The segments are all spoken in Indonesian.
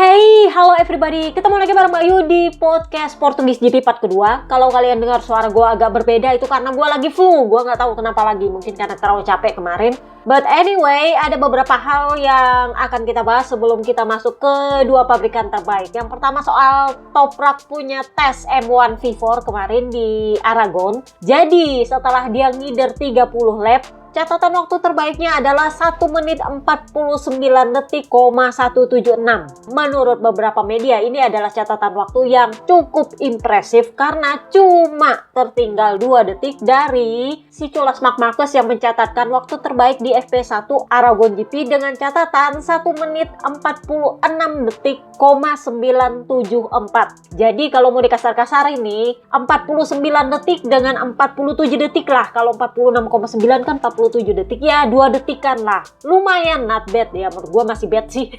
Hey, halo everybody. Ketemu lagi bareng Mbak Yu di podcast Portugis GP part kedua. Kalau kalian dengar suara gue agak berbeda itu karena gue lagi flu. Gue nggak tahu kenapa lagi. Mungkin karena terlalu capek kemarin. But anyway, ada beberapa hal yang akan kita bahas sebelum kita masuk ke dua pabrikan terbaik. Yang pertama soal Toprak punya tes M1 V4 kemarin di Aragon. Jadi setelah dia ngider 30 lap, catatan waktu terbaiknya adalah 1 menit 49 detik,176. Menurut beberapa media, ini adalah catatan waktu yang cukup impresif karena cuma tertinggal 2 detik dari si Culas Marc Marquez yang mencatatkan waktu terbaik di FP1 Aragon GP dengan catatan 1 menit 46 detik,974. Jadi kalau mau dikasar-kasar ini 49 detik dengan 47 detik lah. Kalau 46,9 kan 47 detik ya, 2 detikan lah. Lumayan not bad ya, menurut gue masih bad sih.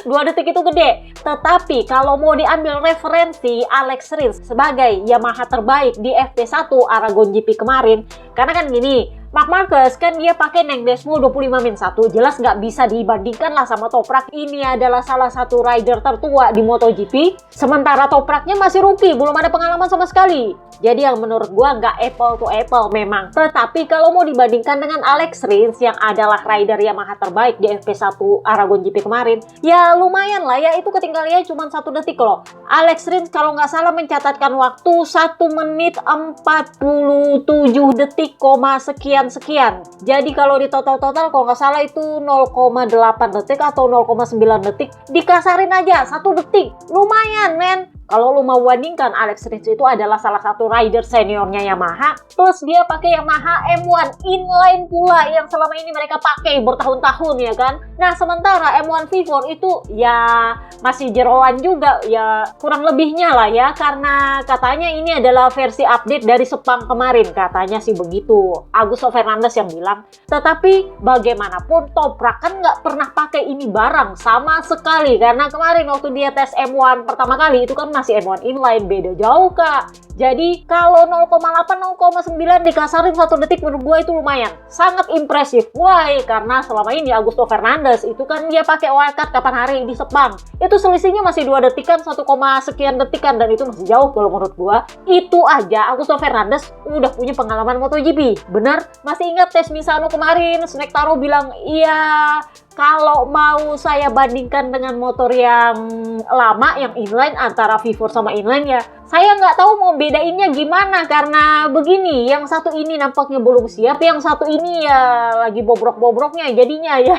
2 detik itu gede. Tetapi kalau mau diambil referensi Alex Rins sebagai Yamaha terbaik di FP1 Aragon GP kemarin, karena kan gini, Marc Marquez kan dia pakai Neng Desmo 25-1, jelas nggak bisa dibandingkan lah sama Toprak. Ini adalah salah satu rider tertua di MotoGP, sementara Topraknya masih rookie, belum ada pengalaman sama sekali. Jadi yang menurut gua nggak apple to apple memang. Tetapi kalau mau dibandingkan dengan Alex Rins yang adalah rider Yamaha terbaik di FP1 Aragon GP kemarin, ya lumayan lah ya, itu ketinggalannya cuma 1 detik loh. Alex Rins kalau nggak salah mencatatkan waktu 1 menit 47 detik, sekian. Jadi kalau di total kalau nggak salah itu 0,8 detik atau 0,9 detik. Dikasarin aja 1 detik. Lumayan men. Kalau lu mau bandingkan, Alex Rins itu adalah salah satu rider seniornya Yamaha. Plus dia pakai Yamaha M1 inline pula yang selama ini mereka pakai bertahun-tahun ya kan. Nah sementara M1 V4 itu ya masih jeroan juga ya, kurang lebihnya lah ya. Karena katanya ini adalah versi update dari Sepang kemarin. Katanya sih begitu, Augusto Fernandes yang bilang. Tetapi bagaimanapun Toprak kan nggak pernah pakai ini barang sama sekali. Karena kemarin waktu dia tes M1 pertama kali itu kan masih M1 inline, beda jauh kak. Jadi kalau 0,8, 0,9 dikasarin 1 detik menurut gue itu lumayan. Sangat impresif. Why? Karena selama ini Augusto Fernandes itu kan dia pakai wildcard kapan hari di Sepang. Itu selisihnya masih 2 detikan, 1, sekian detikan, dan itu masih jauh kalau menurut gue. Itu aja Augusto Fernandes udah punya pengalaman MotoGP. Bener? Masih ingat tes Misano kemarin, Snack Taro bilang, iya kalau mau saya bandingkan dengan motor yang lama, yang inline, antara V4 sama inline ya, saya nggak tahu mau bedainnya gimana. Karena begini, yang satu ini nampaknya belum siap, yang satu ini ya lagi bobrok-bobroknya jadinya ya.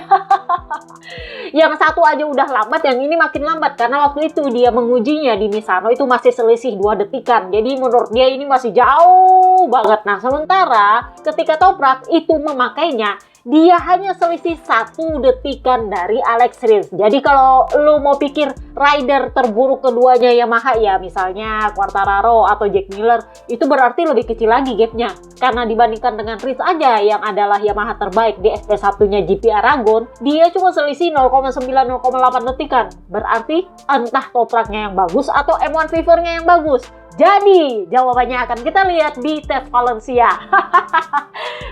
Yang satu aja udah lambat, yang ini makin lambat. Karena waktu itu dia mengujinya di Misano itu masih selisih 2 detikan. Jadi menurut dia ini masih jauh banget. Nah sementara ketika Toprak itu memakainya, dia hanya selisih 1 detikan dari Alex Rins. Jadi kalau lo mau pikir rider terburuk keduanya Yamaha ya, misalnya Quartararo atau Jack Miller, itu berarti lebih kecil lagi gapnya. Karena dibandingkan dengan Rins aja yang adalah Yamaha terbaik di FP1-nya GP Aragon, dia cuma selisih 0,9-0,8 detikan. Berarti entah Topraknya yang bagus atau M1 V4-nya yang bagus. Jadi jawabannya akan kita lihat di tes Valencia.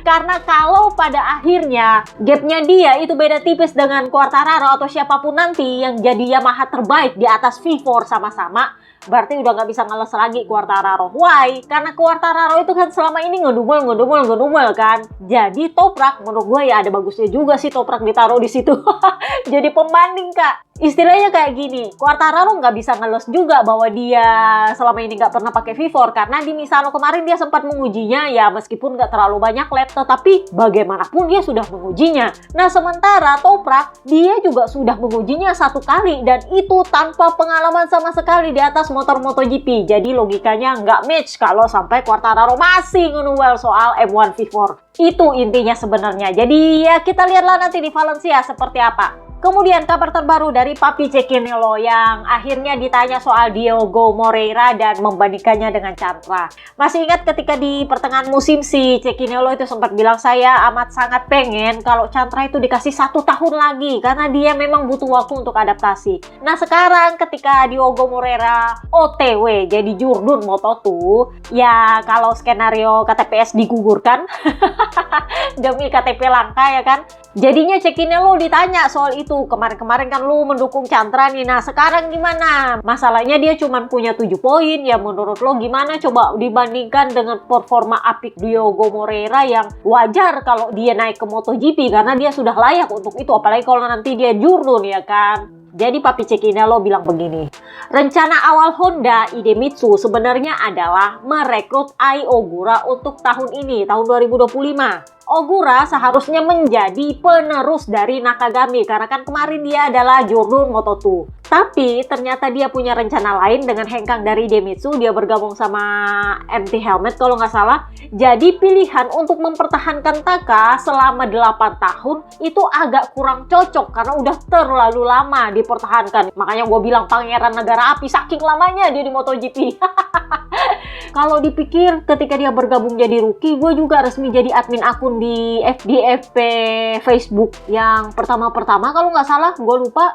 Karena kalau pada akhirnya gapnya dia itu beda tipis dengan Quartararo atau siapapun nanti yang jadi Yamaha terbaik di atas V4 sama-sama, berarti udah nggak bisa ngeles lagi Quartararo. Why? Karena Quartararo itu kan selama ini ngedumel kan. Jadi Toprak menurut gue ya ada bagusnya juga sih Toprak ditaruh di situ. Jadi pembanding kak. Istilahnya kayak gini, Quartararo nggak bisa ngeles juga bahwa dia selama ini nggak pernah pakai V4 karena di Misano kemarin dia sempat mengujinya ya, meskipun nggak terlalu banyak lap, tetapi bagaimanapun dia sudah mengujinya. Nah sementara Toprak dia juga sudah mengujinya 1 kali dan itu tanpa pengalaman sama sekali di atas motor MotoGP. Jadi logikanya nggak match kalau sampai Quartararo masih ngenuel soal M1 V4. Itu intinya sebenarnya. Jadi ya kita lihatlah nanti di Valencia seperti apa. Kemudian kabar terbaru dari Papi Cecchinello yang akhirnya ditanya soal Diogo Moreira dan membandingkannya dengan Chandra. Masih ingat ketika di pertengahan musim si Cecchinello itu sempat bilang, saya amat sangat pengen kalau Chandra itu dikasih 1 tahun lagi karena dia memang butuh waktu untuk adaptasi. Nah sekarang ketika Diogo Moreira OTW jadi jurdun Moto2, ya kalau skenario KTPS digugurkan demi KTP langka ya kan, Jadinya Cekinelo ditanya soal itu. Kemarin-kemarin kan lu mendukung Chandra nih. Nah sekarang gimana? Masalahnya dia cuma punya 7 poin. Ya menurut lo gimana? Coba dibandingkan dengan performa apik Diogo Moreira yang wajar kalau dia naik ke MotoGP karena dia sudah layak untuk itu. Apalagi kalau nanti dia jurun ya kan. Jadi Papi Cekinelo bilang begini, rencana awal Honda Idemitsu sebenarnya adalah merekrut Ai Ogura untuk tahun ini, tahun 2025. Ogura seharusnya menjadi penerus dari Nakagami karena kan kemarin dia adalah jurun Moto2. Tapi ternyata dia punya rencana lain dengan hengkang dari Idemitsu, dia bergabung sama MT Helmet kalau nggak salah. Jadi pilihan untuk mempertahankan Taka selama 8 tahun itu agak kurang cocok karena udah terlalu lama dipertahankan. Makanya gue bilang pangeran negara api, saking lamanya dia di MotoGP. Kalau dipikir ketika dia bergabung jadi rookie, gue juga resmi jadi admin akun di FDFP Facebook yang pertama-pertama kalau nggak salah, gue lupa.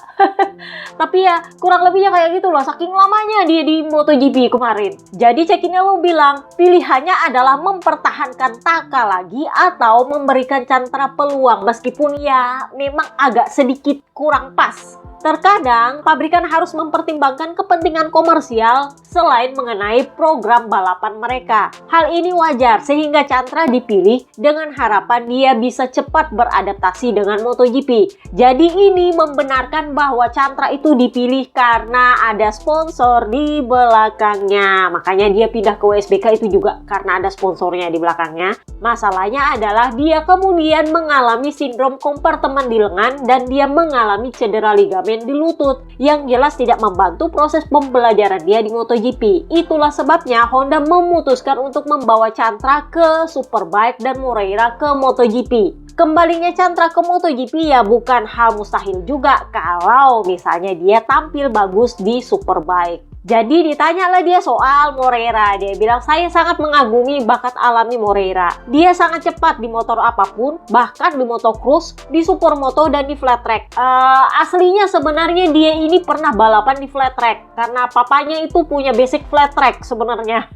Tapi ya kurang lebihnya kayak gitu loh, saking lamanya dia di MotoGP kemarin. Jadi Cekinelo bilang pilihannya adalah mempertahankan Taka lagi atau memberikan Chandra peluang meskipun ya memang agak sedikit kurang pas. Terkadang pabrikan harus mempertimbangkan kepentingan komersial selain mengenai program balapan mereka. Hal ini wajar sehingga Chandra dipilih dengan harapan dia bisa cepat beradaptasi dengan MotoGP. Jadi ini membenarkan bahwa Chandra itu dipilih karena ada sponsor di belakangnya. Makanya dia pindah ke WSBK itu juga karena ada sponsornya di belakangnya. Masalahnya adalah dia kemudian mengalami sindrom kompartemen di lengan dan dia mengalami cedera ligamen di lutut yang jelas tidak membantu proses pembelajaran dia di MotoGP. Itulah sebabnya Honda memutuskan untuk membawa Chandra ke Superbike dan Moreira ke MotoGP. Kembalinya Chandra ke MotoGP ya bukan hal mustahil juga kalau misalnya dia tampil bagus di Superbike. Jadi ditanyalah dia soal Moreira. Dia bilang, saya sangat mengagumi bakat alami Moreira. Dia sangat cepat di motor apapun, bahkan di motocross, di supermoto, dan di flat track. Aslinya sebenarnya dia ini pernah balapan di flat track. Karena papanya itu punya basic flat track sebenarnya.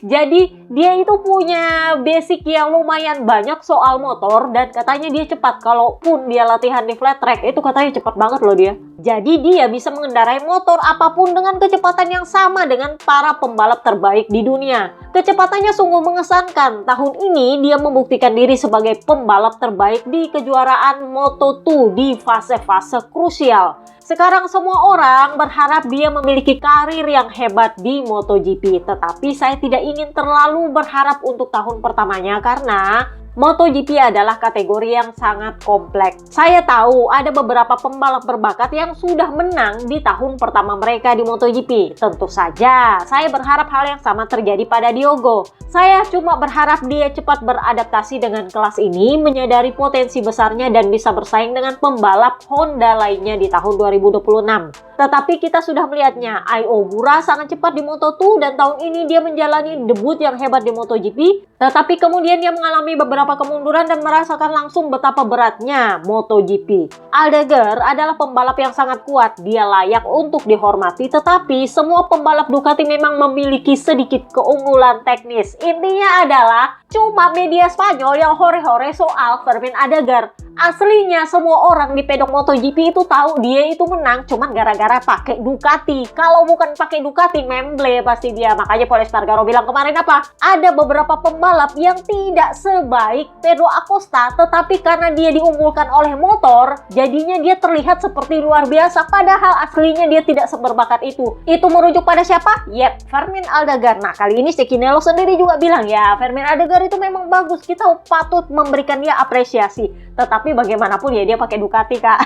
Jadi dia itu punya basic yang lumayan banyak soal motor. Dan katanya dia cepat. Kalaupun dia latihan di flat track, itu katanya cepat banget loh dia. Jadi dia bisa mengendarai motor apapun dengan kecepatan yang sama dengan para pembalap terbaik di dunia. Kecepatannya sungguh mengesankan. Tahun ini dia membuktikan diri sebagai pembalap terbaik di kejuaraan Moto2 di fase-fase krusial. Sekarang semua orang berharap dia memiliki karir yang hebat di MotoGP. Tetapi saya tidak ingin terlalu berharap untuk tahun pertamanya karena MotoGP adalah kategori yang sangat kompleks. Saya tahu ada beberapa pembalap berbakat yang sudah menang di tahun pertama mereka di MotoGP. Tentu saja, saya berharap hal yang sama terjadi pada Diogo. Saya cuma berharap dia cepat beradaptasi dengan kelas ini, menyadari potensi besarnya dan bisa bersaing dengan pembalap Honda lainnya di tahun 2026. Tetapi kita sudah melihatnya, Ai Ogura sangat cepat di Moto2 dan tahun ini dia menjalani debut yang hebat di MotoGP. Tetapi kemudian dia mengalami beberapa kemunduran dan merasakan langsung betapa beratnya MotoGP. Aldeguer adalah pembalap yang sangat kuat, dia layak untuk dihormati, tetapi semua pembalap Ducati memang memiliki sedikit keunggulan teknis. Intinya adalah cuma media Spanyol yang hore-hore soal Fermin Aldeguer. Aslinya semua orang di pedok MotoGP itu tahu dia itu menang cuman gara-gara pakai Ducati. Kalau bukan pakai Ducati, memble pasti dia. Makanya Pol Espargaro bilang kemarin apa? Ada beberapa pembalap yang tidak sebaik Pedro Acosta, tetapi karena dia diunggulkan oleh motor, jadinya dia terlihat seperti luar biasa. Padahal aslinya dia tidak seberbakat itu. Itu merujuk pada siapa? Yep, Fermin Aldeguer. Nah, kali ini Cekinelo sendiri juga bilang, ya Fermin Aldeguer itu memang bagus. Kita patut memberikan dia apresiasi. Tetapi bagaimanapun ya dia pakai Ducati, Kak.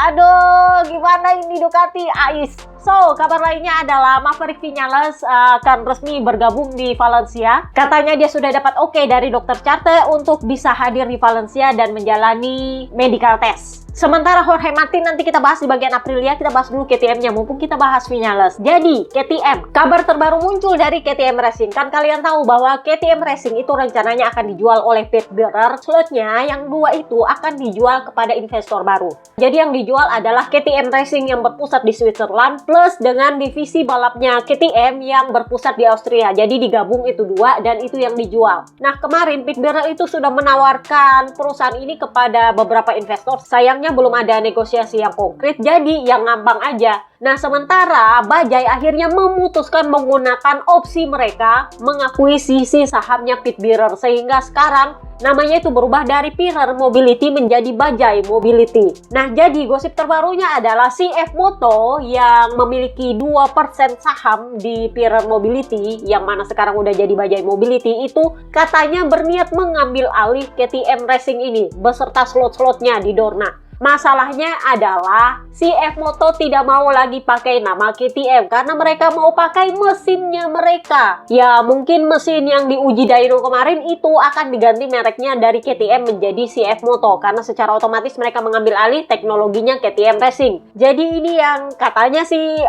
Aduh, gimana ini Ducati? Ais. So, kabar lainnya adalah Maverick Viñales akan resmi bergabung di Valencia. Katanya dia sudah dapat oke dari dokter Charte untuk bisa hadir di Valencia dan menjalani medical test. Sementara Jorge Martin nanti kita bahas di bagian Aprilia, kita bahas dulu KTM-nya, mumpung kita bahas Vinales. Jadi, KTM, kabar terbaru muncul dari KTM Racing. Kan kalian tahu bahwa KTM Racing itu rencananya akan dijual oleh Pit Bearer. Slotnya yang 2 itu akan dijual kepada investor baru. Jadi yang dijual adalah KTM Racing yang berpusat di Switzerland plus dengan divisi balapnya KTM yang berpusat di Austria. Jadi digabung itu 2 dan itu yang dijual. Nah, kemarin Pit Bearer itu sudah menawarkan perusahaan ini kepada beberapa investor. Sayangnya belum ada negosiasi yang konkret, jadi yang ngambang aja. Nah, sementara Bajaj akhirnya memutuskan menggunakan opsi mereka mengakuisisi sahamnya Pit Bearer, sehingga sekarang namanya itu berubah dari Pirer Mobility menjadi Bajaj Mobility. Nah, jadi gosip terbarunya adalah CF Moto yang memiliki 2% saham di Pirer Mobility, yang mana sekarang udah jadi Bajaj Mobility, itu katanya berniat mengambil alih KTM Racing ini beserta slot-slotnya di Dorna. Masalahnya adalah CF Moto tidak mau lagi pakai nama KTM karena mereka mau pakai mesinnya mereka. Ya, mungkin mesin yang diuji dyno kemarin itu akan diganti mereknya dari KTM menjadi CF Moto karena secara otomatis mereka mengambil alih teknologinya KTM Racing. Jadi ini yang katanya sih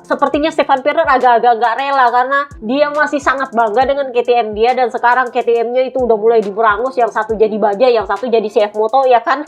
sepertinya Stefan Pirer agak-agak gak rela karena dia masih sangat bangga dengan KTM dia, dan sekarang KTM-nya itu udah mulai diberangus, yang satu jadi Bajaj, yang satu jadi CF Moto, ya kan?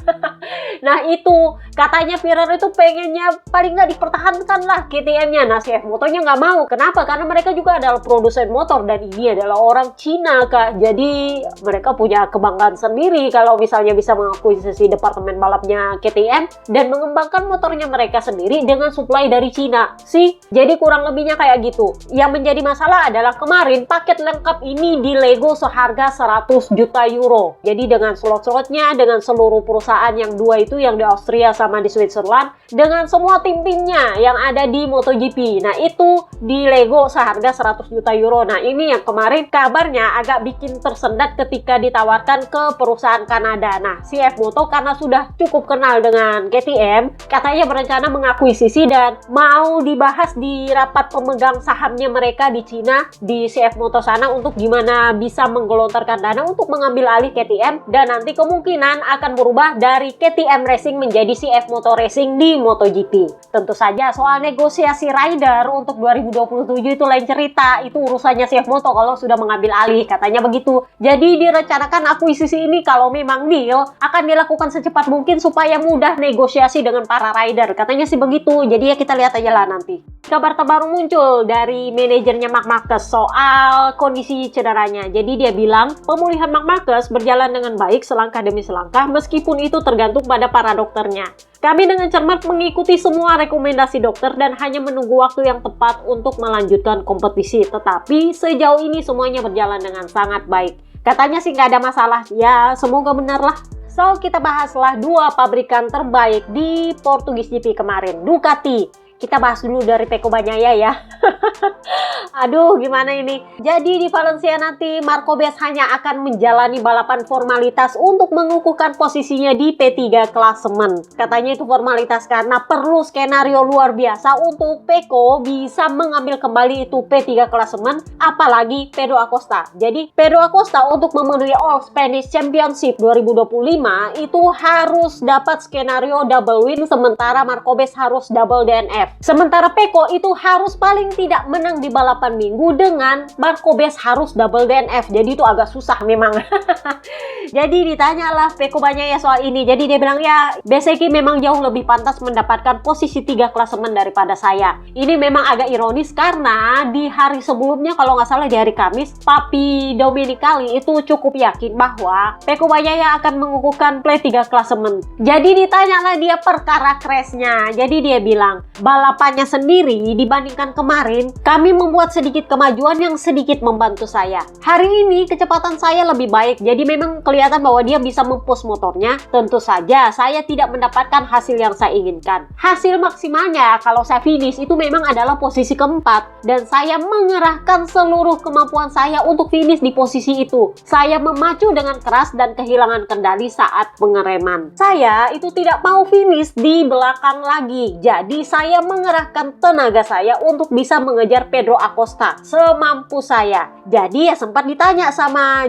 Nah, itu katanya Pirer itu pengennya paling nggak dipertahankan lah KTM-nya. Nah, CF Motonya nggak mau. Kenapa? Karena mereka juga adalah produsen motor dan ini adalah orang Cina, Kak. Jadi mereka punya kebanggaan sendiri kalau misalnya bisa mengakuisisi departemen balapnya KTM dan mengembangkan motornya mereka sendiri dengan suplai dari Cina. Sih, jadi kurang lebihnya kayak gitu. Yang menjadi masalah adalah kemarin paket lengkap ini di Lego seharga 100 juta euro. Jadi dengan slot-slotnya, dengan seluruh perusahaan yang 2 itu yang di Austria sama di Switzerland, dengan semua tim-timnya yang ada di MotoGP. Nah, itu di Lego seharga 100 juta euro. Nah, ini yang kemarin kabarnya agak bikin tersendat ketika ditawarkan ke perusahaan Kanada. Nah, CF Moto karena sudah cukup kenal dengan KTM, katanya berencana mengakuisisi dan mau dibahas di rapat pemegang sahamnya mereka di Cina, di CF Moto sana, untuk gimana bisa menggelontorkan dana untuk mengambil alih KTM, dan nanti kemungkinan akan berubah dari KTM Racing menjadi CF Moto Racing di MotoGP. Tentu saja soal negosiasi rider untuk 2027 itu lain cerita, itu urusannya CF Moto kalau sudah mengambil alih, katanya begitu. Jadi direncanakan akuisisi ini kalau memang deal akan dilakukan secepat mungkin supaya mudah negosiasi dengan para rider, katanya sih begitu. Jadi ya kita lihat aja lah nanti. Kabar terbaru muncul dari manajernya Marc Marquez soal kondisi cederanya. Jadi dia bilang pemulihan Marc Marquez berjalan dengan baik selangkah demi selangkah, meskipun itu tergantung pada para dokternya. Kami dengan cermat mengikuti semua rekomendasi dokter dan hanya menunggu waktu yang tepat untuk melanjutkan kompetisi. Tetapi sejauh ini semuanya berjalan dengan sangat baik. Katanya sih nggak ada masalah. Ya, semoga benar lah. So, kita bahaslah 2 pabrikan terbaik di Portugis GP kemarin. Ducati. Kita bahas dulu dari Pecco Bagnaia ya. Aduh, gimana ini? Jadi di Valencia nanti Marco Bez hanya akan menjalani balapan formalitas untuk mengukuhkan posisinya di P3 klasemen. Katanya itu formalitas karena perlu skenario luar biasa untuk Pecco bisa mengambil kembali itu P3 klasemen, apalagi Pedro Acosta. Jadi Pedro Acosta untuk memenuhi All Spanish Championship 2025 itu harus dapat skenario double win, sementara Marco Bez harus double DNF. Sementara Pecco itu harus paling tidak menang di balapan minggu dengan Marco Bez harus double DNF. Jadi itu agak susah memang. Jadi ditanyalah Pecco Bagnaia soal ini. Jadi dia bilang, ya Bezzecchi memang jauh lebih pantas mendapatkan posisi 3 klasemen daripada saya. Ini memang agak ironis karena di hari sebelumnya, kalau nggak salah di hari Kamis, Papi Domenicali itu cukup yakin bahwa Pecco Bagnaia akan mengukuhkan P3 klasemen. Jadi ditanyalah dia perkara crashnya. Jadi dia bilang, balapannya sendiri dibandingkan kemarin, kami membuat sedikit kemajuan yang sedikit membantu saya. Hari ini kecepatan saya lebih baik, jadi memang kelihatan bahwa dia bisa mempush motornya. Tentu saja saya tidak mendapatkan hasil yang saya inginkan. Hasil maksimalnya kalau saya finish itu memang adalah posisi keempat, dan saya mengerahkan seluruh kemampuan saya untuk finish di posisi itu. Saya memacu dengan keras dan kehilangan kendali saat pengereman. Saya itu tidak mau finish di belakang lagi, jadi saya mengerahkan tenaga saya untuk bisa mengejar Pedro Acosta semampu saya. Jadi ya sempat ditanya sama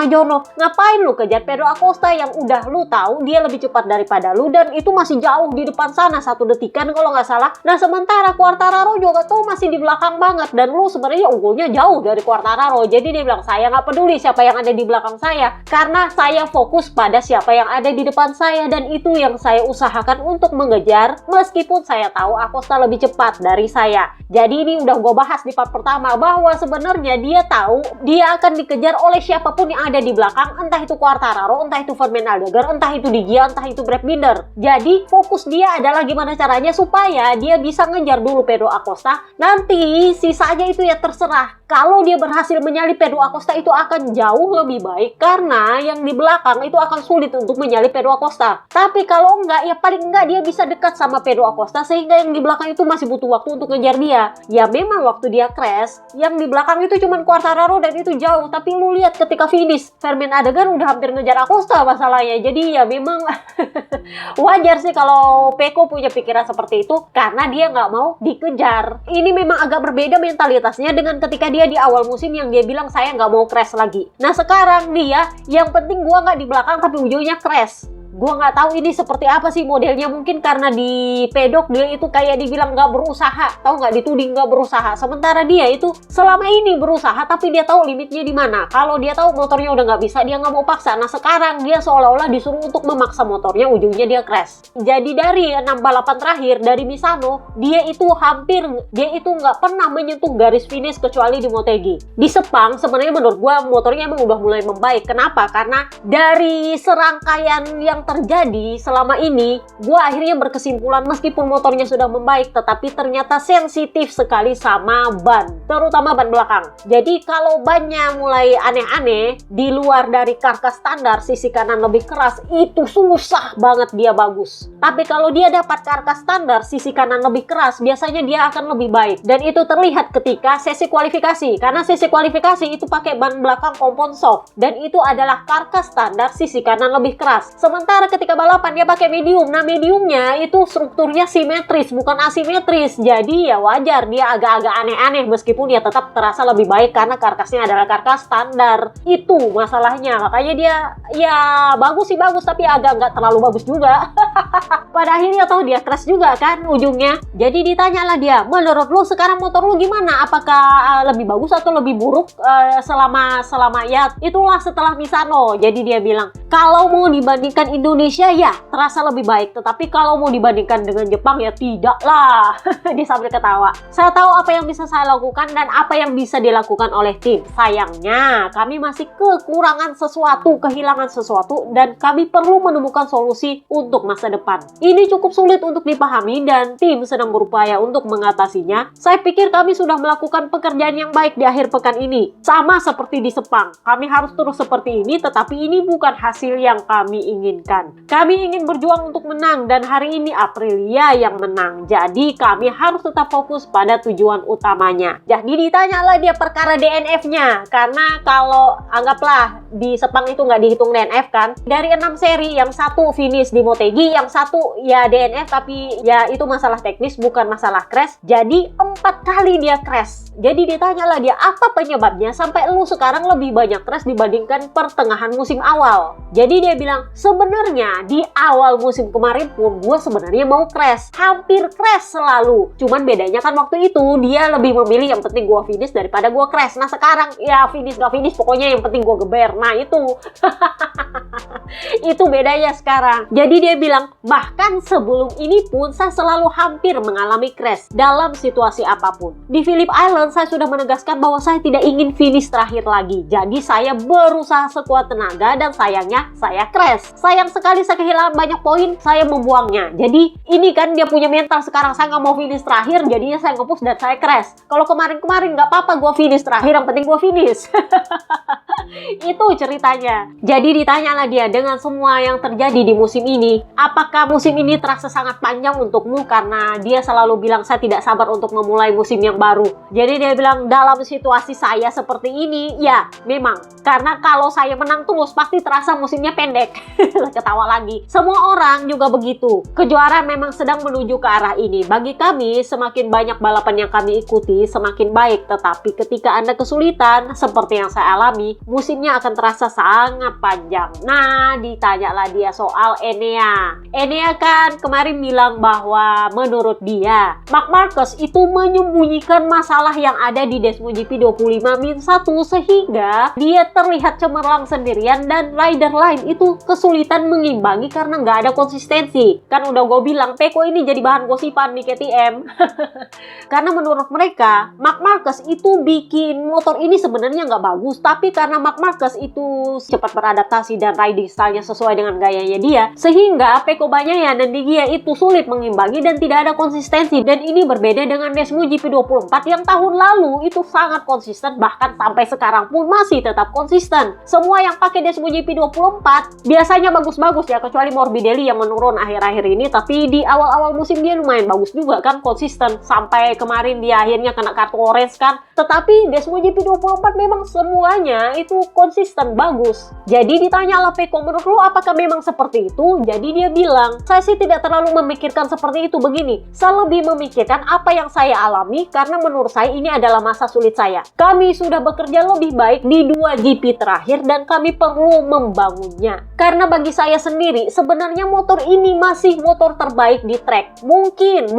Jono, ngapain lu kejar Pedro Acosta yang udah lu tahu dia lebih cepat daripada lu dan itu masih jauh di depan sana 1 detikan kalau nggak salah. Nah sementara Quartararo juga tuh masih di belakang banget dan lu sebenarnya unggulnya jauh dari Quartararo. Jadi dia bilang, saya nggak peduli siapa yang ada di belakang saya karena saya fokus pada siapa yang ada di depan saya dan itu yang saya usahakan untuk mengejar meskipun saya tahu Acosta lebih cepat dari saya. Jadi ini udah gue bahas di part pertama bahwa sebenarnya dia tahu dia akan dikejar oleh siapapun yang ada di belakang, entah itu Quartararo, entah itu Fernando Aldegar, entah itu Di Gia, entah itu Brad Binder. Jadi fokus dia adalah gimana caranya supaya dia bisa ngejar dulu Pedro Acosta. Nanti sisanya itu ya terserah. Kalau dia berhasil menyalip Pedro Acosta itu akan jauh lebih baik karena yang di belakang itu akan sulit untuk menyalip Pedro Acosta. Tapi kalau enggak, ya paling enggak dia bisa dekat sama Pedro Acosta sehingga yang di belakang itu masih butuh waktu untuk ngejar dia. Ya memang waktu dia crash, yang di belakang itu cuma Quartararo dan itu jauh. Tapi lu lihat ketika finish, Fernando Aldegar udah hampir ngejar Acosta masalahnya. Jadi ya memang wajar sih kalau Peko punya pikiran seperti itu karena dia nggak mau dikejar. Ini memang agak berbeda mentalitasnya dengan ketika dia di awal musim yang dia bilang saya nggak mau crash lagi. Nah sekarang dia yang penting gua nggak di belakang tapi ujungnya crash. Gue nggak tahu ini seperti apa sih modelnya, mungkin karena di pedok dia itu kayak dibilang nggak berusaha, tahu nggak, dituding nggak berusaha. Sementara dia itu selama ini berusaha tapi dia tahu limitnya di mana. Kalau dia tahu motornya udah nggak bisa, dia nggak mau paksa. Nah sekarang dia seolah-olah disuruh untuk memaksa motornya, ujungnya dia crash. Jadi dari 6 balapan terakhir dari Misano, dia itu nggak pernah menyentuh garis finish kecuali di Motegi. Di Sepang sebenarnya menurut gue motornya emang udah mulai membaik. Kenapa? Karena dari serangkaian yang terjadi selama ini, gue akhirnya berkesimpulan meskipun motornya sudah membaik, tetapi ternyata sensitif sekali sama ban, terutama ban belakang. Jadi kalau bannya mulai aneh-aneh, di luar dari karkas standar, sisi kanan lebih keras, itu susah banget dia bagus. Tapi kalau dia dapat karkas standar, sisi kanan lebih keras, biasanya dia akan lebih baik. Dan itu terlihat ketika sesi kualifikasi, karena sesi kualifikasi itu pakai ban belakang kompon soft, dan itu adalah karkas standar sisi kanan lebih keras. Sementara ketika balapan dia pakai medium. Nah mediumnya itu strukturnya simetris bukan asimetris. Jadi ya wajar dia agak-agak aneh-aneh meskipun dia tetap terasa lebih baik karena karkasnya adalah karkas standar. Itu masalahnya. Makanya dia ya bagus sih bagus tapi agak nggak terlalu bagus juga. Pada akhirnya tahu dia crash juga kan ujungnya. Jadi ditanyalah dia, menurut lu sekarang motor lu gimana? Apakah lebih bagus atau lebih buruk selama ya itulah setelah Misano. Jadi dia bilang kalau mau dibandingkan Indonesia ya terasa lebih baik, tetapi kalau mau dibandingkan dengan Jepang ya tidak lah. Dia sambil ketawa. Saya tahu apa yang bisa saya lakukan dan apa yang bisa dilakukan oleh tim. Sayangnya kami masih kekurangan sesuatu, kehilangan sesuatu, dan kami perlu menemukan solusi untuk masa depan. Ini cukup sulit untuk dipahami dan tim sedang berupaya untuk mengatasinya. Saya pikir kami sudah melakukan pekerjaan yang baik di akhir pekan ini. Sama seperti di Sepang, kami harus terus seperti ini, tetapi ini bukan hasil yang kami inginkan. Kami ingin berjuang untuk menang dan hari ini Aprilia yang menang. Jadi kami harus tetap fokus pada tujuan utamanya. Jadi ditanyalah dia perkara DNF-nya. Karena kalau anggaplah di Sepang itu nggak dihitung DNF kan. Dari 6 seri yang satu finish di Motegi, yang satu ya DNF tapi ya itu masalah teknis bukan masalah crash. Jadi 4 kali dia crash. Jadi ditanyalah dia apa penyebabnya sampai lu sekarang lebih banyak crash dibandingkan pertengahan musim awal. Jadi dia bilang sebenarnya di awal musim kemarin pun gue sebenarnya mau crash, hampir crash selalu. Cuman bedanya kan waktu itu dia lebih memilih yang penting gue finish daripada gue crash. Nah sekarang ya finish gak finish pokoknya yang penting gue geber. Nah itu itu bedanya sekarang. Jadi dia bilang bahkan sebelum ini pun saya selalu hampir mengalami crash dalam situasi apapun. Di Phillip Island saya sudah menegaskan bahwa saya tidak ingin finish terakhir lagi. Jadi saya berusaha sekuat tenaga dan sayangnya saya crash. Sayang sekali saya kehilangan banyak poin, saya membuangnya. Jadi ini kan dia punya mental sekarang, saya nggak mau finish terakhir, jadinya saya nge-push dan saya crash. Kalau kemarin-kemarin nggak apa-apa gue finish terakhir, yang penting gue finish. Itu ceritanya. Jadi ditanyalah dia dengan semua yang terjadi di musim ini, apakah musim ini terasa sangat panjang untukmu? Karena dia selalu bilang saya tidak sabar untuk memulai musim yang baru. Jadi dia bilang dalam situasi saya seperti ini, ya memang. Karena kalau saya menang terus pasti terasa musimnya pendek. Ketawa lagi. Semua orang juga begitu. Kejuaraan memang sedang menuju ke arah ini. Bagi kami, semakin banyak balapan yang kami ikuti, semakin baik. Tetapi ketika Anda kesulitan, seperti yang saya alami, musimnya akan terasa sangat panjang. Nah, ditanyalah dia soal Enea. Enea kan kemarin bilang bahwa menurut dia, Marc Marquez itu menyembunyikan masalah yang ada di Desmogp 25-1 sehingga dia terlihat cemerlang sendirian dan rider lain itu kesulitan mengimbangi karena nggak ada konsistensi. Kan udah gue bilang, Peko ini jadi bahan gosipan di KTM. Karena menurut mereka, Marc Marquez itu bikin motor ini sebenarnya nggak bagus, tapi karena Marc Marquez itu cepat beradaptasi dan riding style-nya sesuai dengan gayanya dia, sehingga Peko Bagnaia dan Di Gia itu sulit mengimbangi dan tidak ada konsistensi. Dan ini berbeda dengan Desmogp 24 yang tahun lalu itu sangat konsisten, bahkan sampai sekarang pun masih tetap konsisten. Semua yang pakai Desmogp 24 biasanya bagus-bagus ya, kecuali Morbidelli yang menurun akhir-akhir ini, tapi di awal-awal musim dia lumayan bagus juga kan, konsisten. Sampai kemarin dia akhirnya kena kartu orange kan. Tetapi Desmogp 24 memang semuanya itu konsisten bagus. Jadi ditanya lah Peko, menurut lo apakah memang seperti itu? Jadi dia bilang, saya sih tidak terlalu memikirkan seperti itu. Begini, saya lebih memikirkan apa yang saya alami karena menurut saya ini adalah masa sulit saya. Kami sudah bekerja lebih baik di 2 GP terakhir dan kami perlu membangunnya. Karena bagi saya sendiri, sebenarnya motor ini masih motor terbaik di track. Mungkin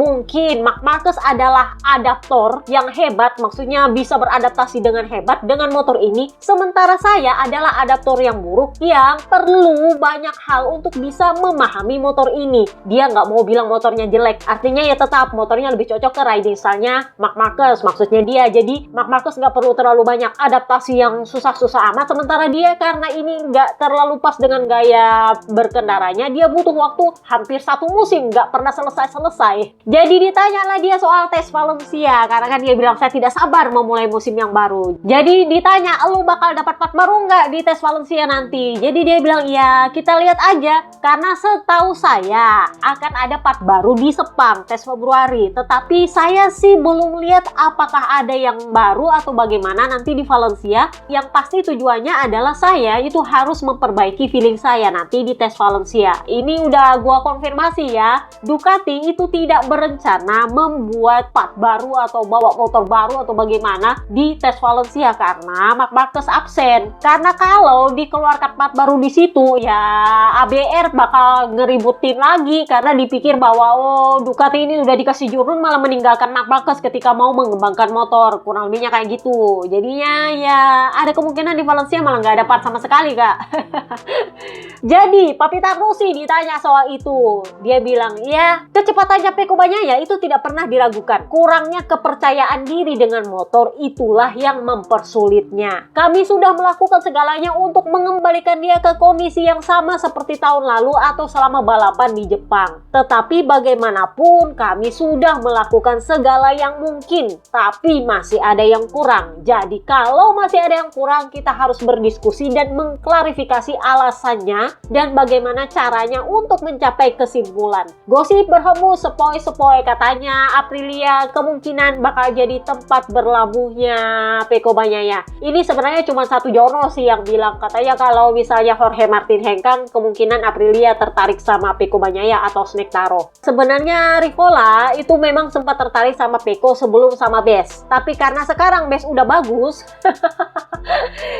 Marc Marquez adalah adaptor yang hebat, maksudnya bisa beradaptasi dengan hebat dengan motor ini. Sementara saya adalah adaptor yang buruk yang perlu banyak hal untuk bisa memahami motor ini. Dia nggak mau bilang motornya jelek, artinya ya tetap motornya lebih cocok ke riding style-nya Marc Marquez, maksudnya dia. Jadi Marc Marquez nggak perlu terlalu banyak adaptasi yang susah-susah amat, sementara dia karena ini nggak terlalu pas dengan gaya berkendaranya, dia butuh waktu hampir 1 musim, nggak pernah selesai-selesai. Jadi ditanyalah dia soal tes Valencia, karena kan dia bilang saya tidak sabar memulai musim yang baru. Jadi ditanya, lu bakal dapat part baru nggak di tes Valencia nanti? Jadi dia bilang, ya kita lihat aja, karena setahu saya akan ada part baru di Sepang tes Februari, tetapi saya sih belum lihat apakah ada yang baru atau bagaimana nanti di Valencia. Yang pasti tujuannya adalah saya itu harus memperbaiki feeling saya nanti di tes Valencia. Ini udah gua konfirmasi ya, Ducati itu tidak berencana membuat part baru atau bawa motor baru atau bagaimana di tes Valencia karena Marc Marquez absen. Karena kalau dikeluarkan part baru di situ ya ABR bakal ngeributin lagi karena dipikir bahwa Ducati ini udah dikasih jurun malah meninggalkan Marc Marquez ketika mau mengembangkan motor, kurang lebihnya kayak gitu. Jadinya ya ada kemungkinan di Valencia malah nggak ada part sama sekali kak. Jadi Papi Tarnusi ditanya soal itu, dia bilang ya kecepatannya Peko Bagnaia itu tidak pernah diragukan. Kurangnya kepercayaan diri dengan motor itulah yang mempersulitnya. Kami sudah melakukan segalanya untuk mengembalikan dia ke kondisi yang sama seperti tahun lalu atau selama balapan di Jepang. Tetapi bagaimanapun kami sudah melakukan segala yang mungkin, tapi masih ada yang kurang. Jadi kalau masih ada yang kurang, kita harus berdiskusi dan mengklarifikasi alasannya dan bagaimana caranya untuk mencapai kesimpulan. Gosip berhembus sepoi-sepoi, katanya Aprilia kemungkinan bakal jadi tempat berlabuhnya Peko Bagnaia. Ini sebenarnya cuma satu jono sih yang bilang, katanya kalau misalnya Jorge Martin Hengkang kemungkinan Aprilia tertarik sama Peko Bagnaia atau Snake Taro. Sebenarnya Ricola itu memang sempat tertarik sama Peko sebelum sama Bes, tapi karena sekarang Bes udah bagus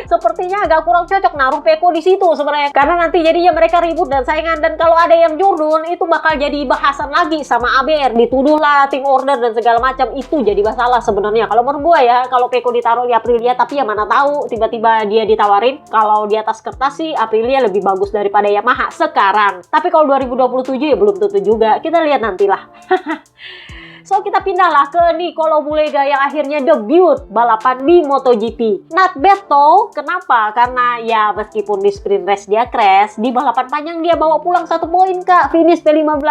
sepertinya agak kurang cocok naruh Peko di situ sebenarnya, karena nanti jadinya mereka ribut dan saingan, dan kalau ada yang jurdun itu bakal jadi bahasan lagi sama ABR, dituduh lah team order dan segala macam. Itu jadi masalah sebenarnya kalau menurut gua ya, kalau Peko ditaruh di Aprilia. Tapi ya mana tahu tiba-tiba dia ditawarin, kalau di atas kertas sih Aprilia lebih bagus daripada Yamaha sekarang, tapi kalau 2027 ya belum tentu juga, kita lihat nantilah. So kita pindahlah ke Nicolo Bulega yang akhirnya debut balapan di MotoGP. Not bad toh. Kenapa? Karena ya meskipun di sprint race dia crash, di balapan panjang dia bawa pulang 1 poin kak, finish P15.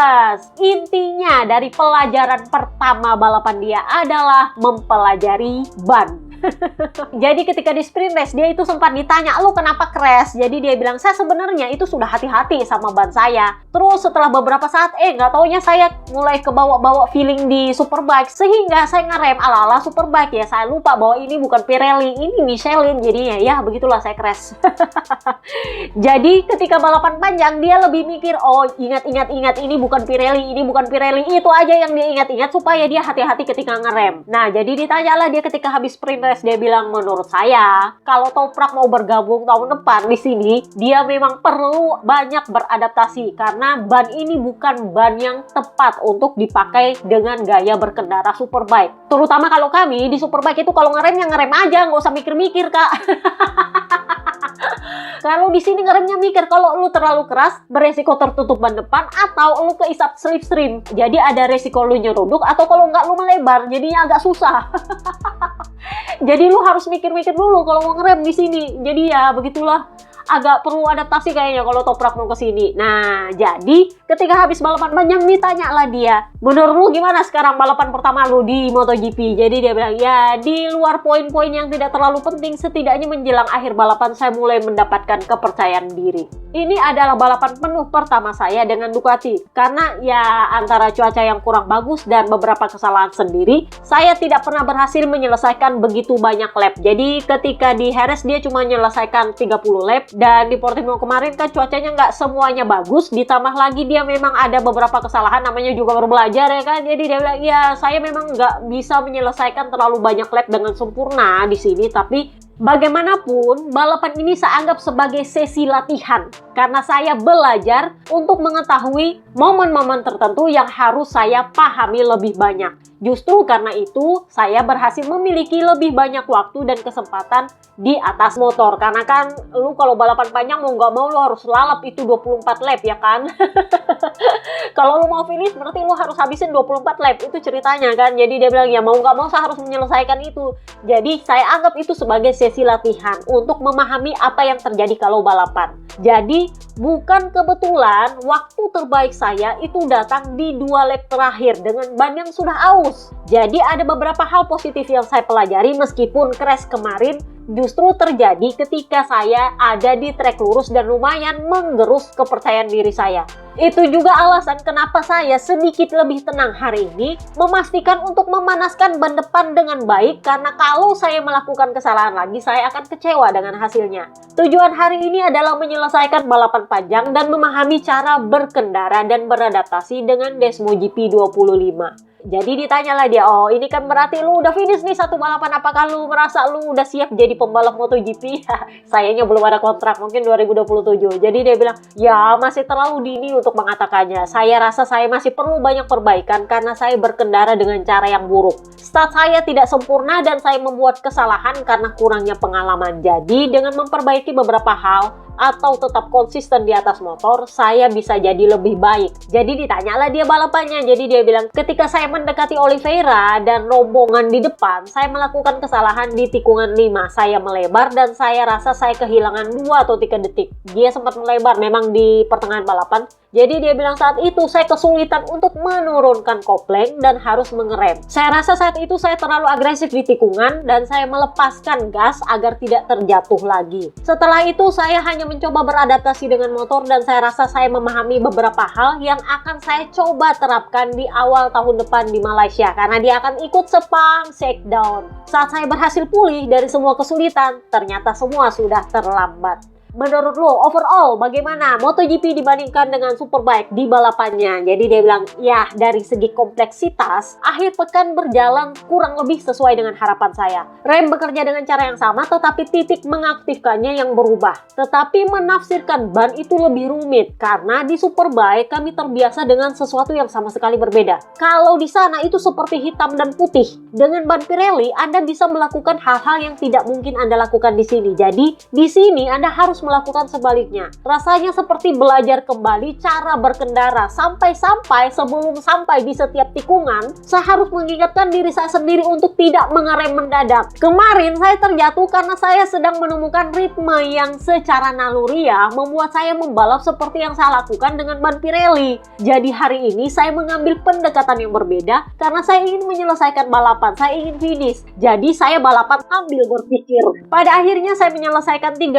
Intinya dari pelajaran pertama balapan dia adalah mempelajari ban. Jadi ketika di sprint race dia itu sempat ditanya, "Lu kenapa crash?" Jadi dia bilang, "Saya sebenarnya itu sudah hati-hati sama ban saya." Terus setelah beberapa saat, nggak taunya saya mulai kebawa-bawa feeling di Superbike, sehingga saya ngerem ala-ala Superbike ya. Saya lupa bahwa ini bukan Pirelli, ini Michelin. Jadinya ya begitulah saya crash. Jadi ketika balapan panjang dia lebih mikir, oh ingat ini bukan Pirelli, ini bukan Pirelli. Itu aja yang dia ingat-ingat supaya dia hati-hati ketika ngerem. Nah, jadi ditanyalah dia ketika habis sprint race, dia bilang, menurut saya kalau Toprak mau bergabung tahun depan di sini, dia memang perlu banyak beradaptasi karena ban ini bukan ban yang tepat untuk dipakai dengan gaya berkendara Superbike. Terutama kalau kami di Superbike itu kalau ngerem ya ngerem aja, nggak usah mikir-mikir, Kak. Kalau di sini ngeremnya mikir, kalau lu terlalu keras beresiko tertutup ban depan atau lu keisap slipstream. Jadi ada resiko lu nyeruduk atau kalau nggak lu melebar, jadinya agak susah. Jadi lu harus mikir-mikir dulu kalau mau ngerem di sini. Jadi ya begitulah, agak perlu adaptasi kayaknya kalau Toprak mau ke sini. Nah, jadi ketika habis balapan panjang ditanyalah dia, "Menurut lu gimana sekarang balapan pertama lu di MotoGP?" Jadi dia bilang, "Ya, di luar poin-poin yang tidak terlalu penting, setidaknya menjelang akhir balapan saya mulai mendapatkan kepercayaan diri. Ini adalah balapan penuh pertama saya dengan Ducati. Karena ya antara cuaca yang kurang bagus dan beberapa kesalahan sendiri, saya tidak pernah berhasil menyelesaikan begitu banyak lap. Jadi ketika di Jerez dia cuma menyelesaikan 30 lap, dan di Portimao kemarin kan cuacanya nggak semuanya bagus, ditambah lagi dia memang ada beberapa kesalahan, namanya juga baru belajar ya kan. Jadi dia bilang, ya saya memang nggak bisa menyelesaikan terlalu banyak lap dengan sempurna di sini, tapi bagaimanapun balapan ini saya anggap sebagai sesi latihan karena saya belajar untuk mengetahui momen-momen tertentu yang harus saya pahami lebih banyak. Justru karena itu saya berhasil memiliki lebih banyak waktu dan kesempatan di atas motor. Karena kan lu kalau balapan panjang mau nggak mau lu harus lalap itu 24 lap ya kan. Kalau lu mau finish berarti lu harus habisin 24 lap, itu ceritanya kan. Jadi dia bilang ya mau nggak mau saya harus menyelesaikan itu. Jadi saya anggap itu sebagai sesi latihan untuk memahami apa yang terjadi kalau balapan. Jadi bukan kebetulan waktu terbaik saya itu datang di 2 lap terakhir dengan ban yang sudah aus. Jadi ada beberapa hal positif yang saya pelajari meskipun crash kemarin justru terjadi ketika saya ada di trek lurus dan lumayan menggerus kepercayaan diri saya. Itu juga alasan kenapa saya sedikit lebih tenang hari ini, memastikan untuk memanaskan ban depan dengan baik karena kalau saya melakukan kesalahan lagi saya akan kecewa dengan hasilnya. Tujuan hari ini adalah menyelesaikan balapan panjang dan memahami cara berkendara dan beradaptasi dengan Desmo GP 25. Jadi ditanyalah dia, oh ini kan berarti lu udah finish nih satu balapan, apakah lu merasa lu udah siap jadi pembalap MotoGP? Sayangnya belum ada kontrak, mungkin 2027. Jadi dia bilang, ya masih terlalu dini untuk mengatakannya. Saya rasa saya masih perlu banyak perbaikan karena saya berkendara dengan cara yang buruk. Start saya tidak sempurna dan saya membuat kesalahan karena kurangnya pengalaman. Jadi dengan memperbaiki beberapa hal atau tetap konsisten di atas motor, saya bisa jadi lebih baik. Jadi ditanyalah dia balapannya. Jadi dia bilang, ketika saya mendekati Oliveira dan rombongan di depan, saya melakukan kesalahan di tikungan 5. Saya melebar dan saya rasa saya kehilangan 2 atau 3 detik. Dia sempat melebar memang di pertengahan balapan. Jadi dia bilang saat itu saya kesulitan untuk menurunkan kopling dan harus mengerem. Saya rasa saat itu saya terlalu agresif di tikungan dan saya melepaskan gas agar tidak terjatuh lagi. Setelah itu saya hanya mencoba beradaptasi dengan motor dan saya rasa saya memahami beberapa hal yang akan saya coba terapkan di awal tahun depan di Malaysia karena dia akan ikut Sepang Shakedown. Saat saya berhasil pulih dari semua kesulitan, ternyata semua sudah terlambat. Menurut lo, overall bagaimana MotoGP dibandingkan dengan Superbike di balapannya? Jadi dia bilang, ya dari segi kompleksitas, akhir pekan berjalan kurang lebih sesuai dengan harapan saya. Rem bekerja dengan cara yang sama, tetapi titik mengaktifkannya yang berubah. Tetapi menafsirkan ban itu lebih rumit, karena di Superbike kami terbiasa dengan sesuatu yang sama sekali berbeda. Kalau di sana itu seperti hitam dan putih. Dengan ban Pirelli, Anda bisa melakukan hal-hal yang tidak mungkin Anda lakukan di sini. Jadi, di sini Anda harus harus melakukan sebaliknya. Rasanya seperti belajar kembali cara berkendara. Sampai-sampai sebelum sampai di setiap tikungan, saya harus mengingatkan diri saya sendiri untuk tidak mengerem mendadak. Kemarin saya terjatuh karena saya sedang menemukan ritme yang secara naluriah membuat saya membalap seperti yang saya lakukan dengan ban Pirelli. Jadi hari ini saya mengambil pendekatan yang berbeda karena saya ingin menyelesaikan balapan, saya ingin finish. Jadi saya balapan sambil berpikir. Pada akhirnya saya menyelesaikan 30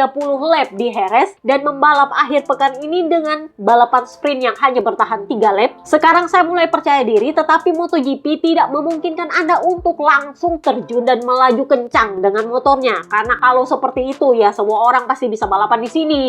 lap di Jerez dan membalap akhir pekan ini dengan balapan sprint yang hanya bertahan 3 lap. Sekarang saya mulai percaya diri, tetapi MotoGP tidak memungkinkan Anda untuk langsung terjun dan melaju kencang dengan motornya. Karena kalau seperti itu ya semua orang pasti bisa balapan di sini.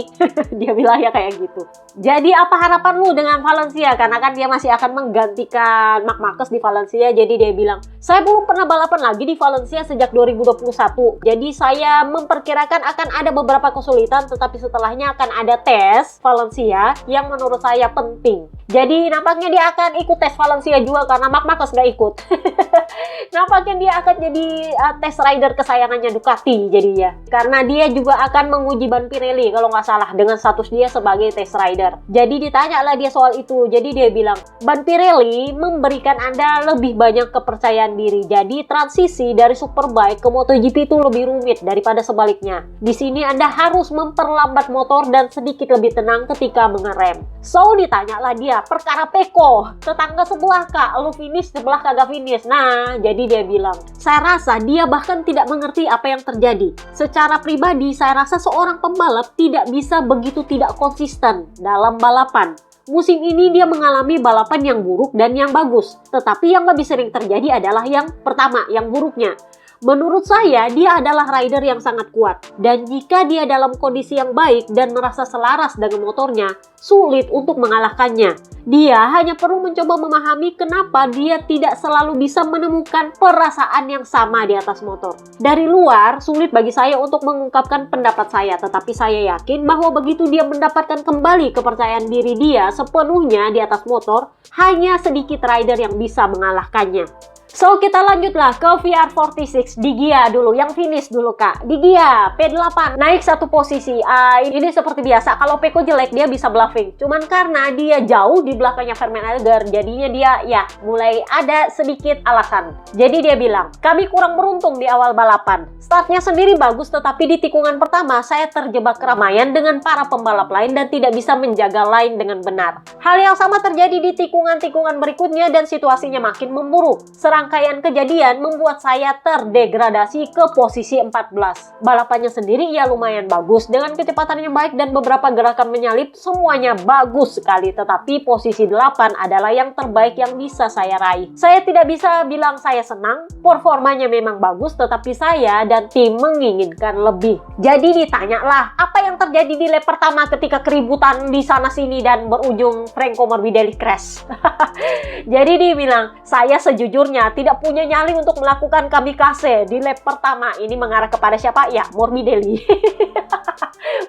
Dia bilang ya kayak gitu. Jadi apa harapan lu dengan Valencia? Karena kan dia masih akan menggantikan Marc Marquez di Valencia. Jadi dia bilang, saya belum pernah balapan lagi di Valencia sejak 2021. Jadi saya memperkirakan akan ada beberapa kesulitan, tetapi setelahnya akan ada tes Valencia yang menurut saya penting. Jadi nampaknya dia akan ikut tes Valencia juga karena Marc Marquez nggak ikut. Nampaknya dia akan jadi test rider kesayangannya Ducati jadinya. Karena dia juga akan menguji ban Pirelli kalau nggak salah dengan status dia sebagai test rider. Jadi ditanyalah dia soal itu. Jadi dia bilang, ban Pirelli memberikan Anda lebih banyak kepercayaan diri. Jadi transisi dari Superbike ke MotoGP itu lebih rumit daripada sebaliknya. Di sini Anda harus memperlambat motor dan sedikit lebih tenang ketika mengerem. So ditanyalah dia, perkara Pecco, tetangga sebelah kak, lu finish sebelah kagak finish. Nah, jadi dia bilang, saya rasa dia bahkan tidak mengerti apa yang terjadi. Secara pribadi, saya rasa seorang pembalap tidak bisa begitu tidak konsisten dalam balapan. Musim ini dia mengalami balapan yang buruk dan yang bagus. Tetapi yang lebih sering terjadi adalah yang pertama, yang buruknya. Menurut saya, dia adalah rider yang sangat kuat. Dan jika dia dalam kondisi yang baik dan merasa selaras dengan motornya, sulit untuk mengalahkannya. Dia hanya perlu mencoba memahami kenapa dia tidak selalu bisa menemukan perasaan yang sama di atas motor. Dari luar, sulit bagi saya untuk mengungkapkan pendapat saya, tetapi saya yakin bahwa begitu dia mendapatkan kembali kepercayaan diri dia sepenuhnya di atas motor, hanya sedikit rider yang bisa mengalahkannya. So, kita lanjutlah ke VR46 di Gia dulu, yang finish dulu kak. Di Gia, P8 naik satu posisi. Ini seperti biasa, kalau Pecco jelek dia bisa bluffing. Cuman karena dia jauh di belakangnya Vermaelen, jadinya dia ya mulai ada sedikit alasan. Jadi dia bilang, kami kurang beruntung di awal balapan. Startnya sendiri bagus, tetapi di tikungan pertama saya terjebak keramaian dengan para pembalap lain dan tidak bisa menjaga line dengan benar. Hal yang sama terjadi di tikungan-tikungan berikutnya dan situasinya makin memburuk. Rangkaian kejadian membuat saya terdegradasi ke posisi 14. Balapannya sendiri ya lumayan bagus dengan kecepatan yang baik dan beberapa gerakan menyalip, semuanya bagus sekali, tetapi posisi 8 adalah yang terbaik yang bisa saya raih. Saya tidak bisa bilang saya senang, performanya memang bagus, tetapi saya dan tim menginginkan lebih. Jadi ditanyalah apa yang terjadi di lap pertama ketika keributan di sana sini dan berujung Franco Morbidelli crash. Jadi dia bilang, saya sejujurnya tidak punya nyali untuk melakukan kamikaze di lap pertama. Ini mengarah kepada siapa? Ya, Morbidelli.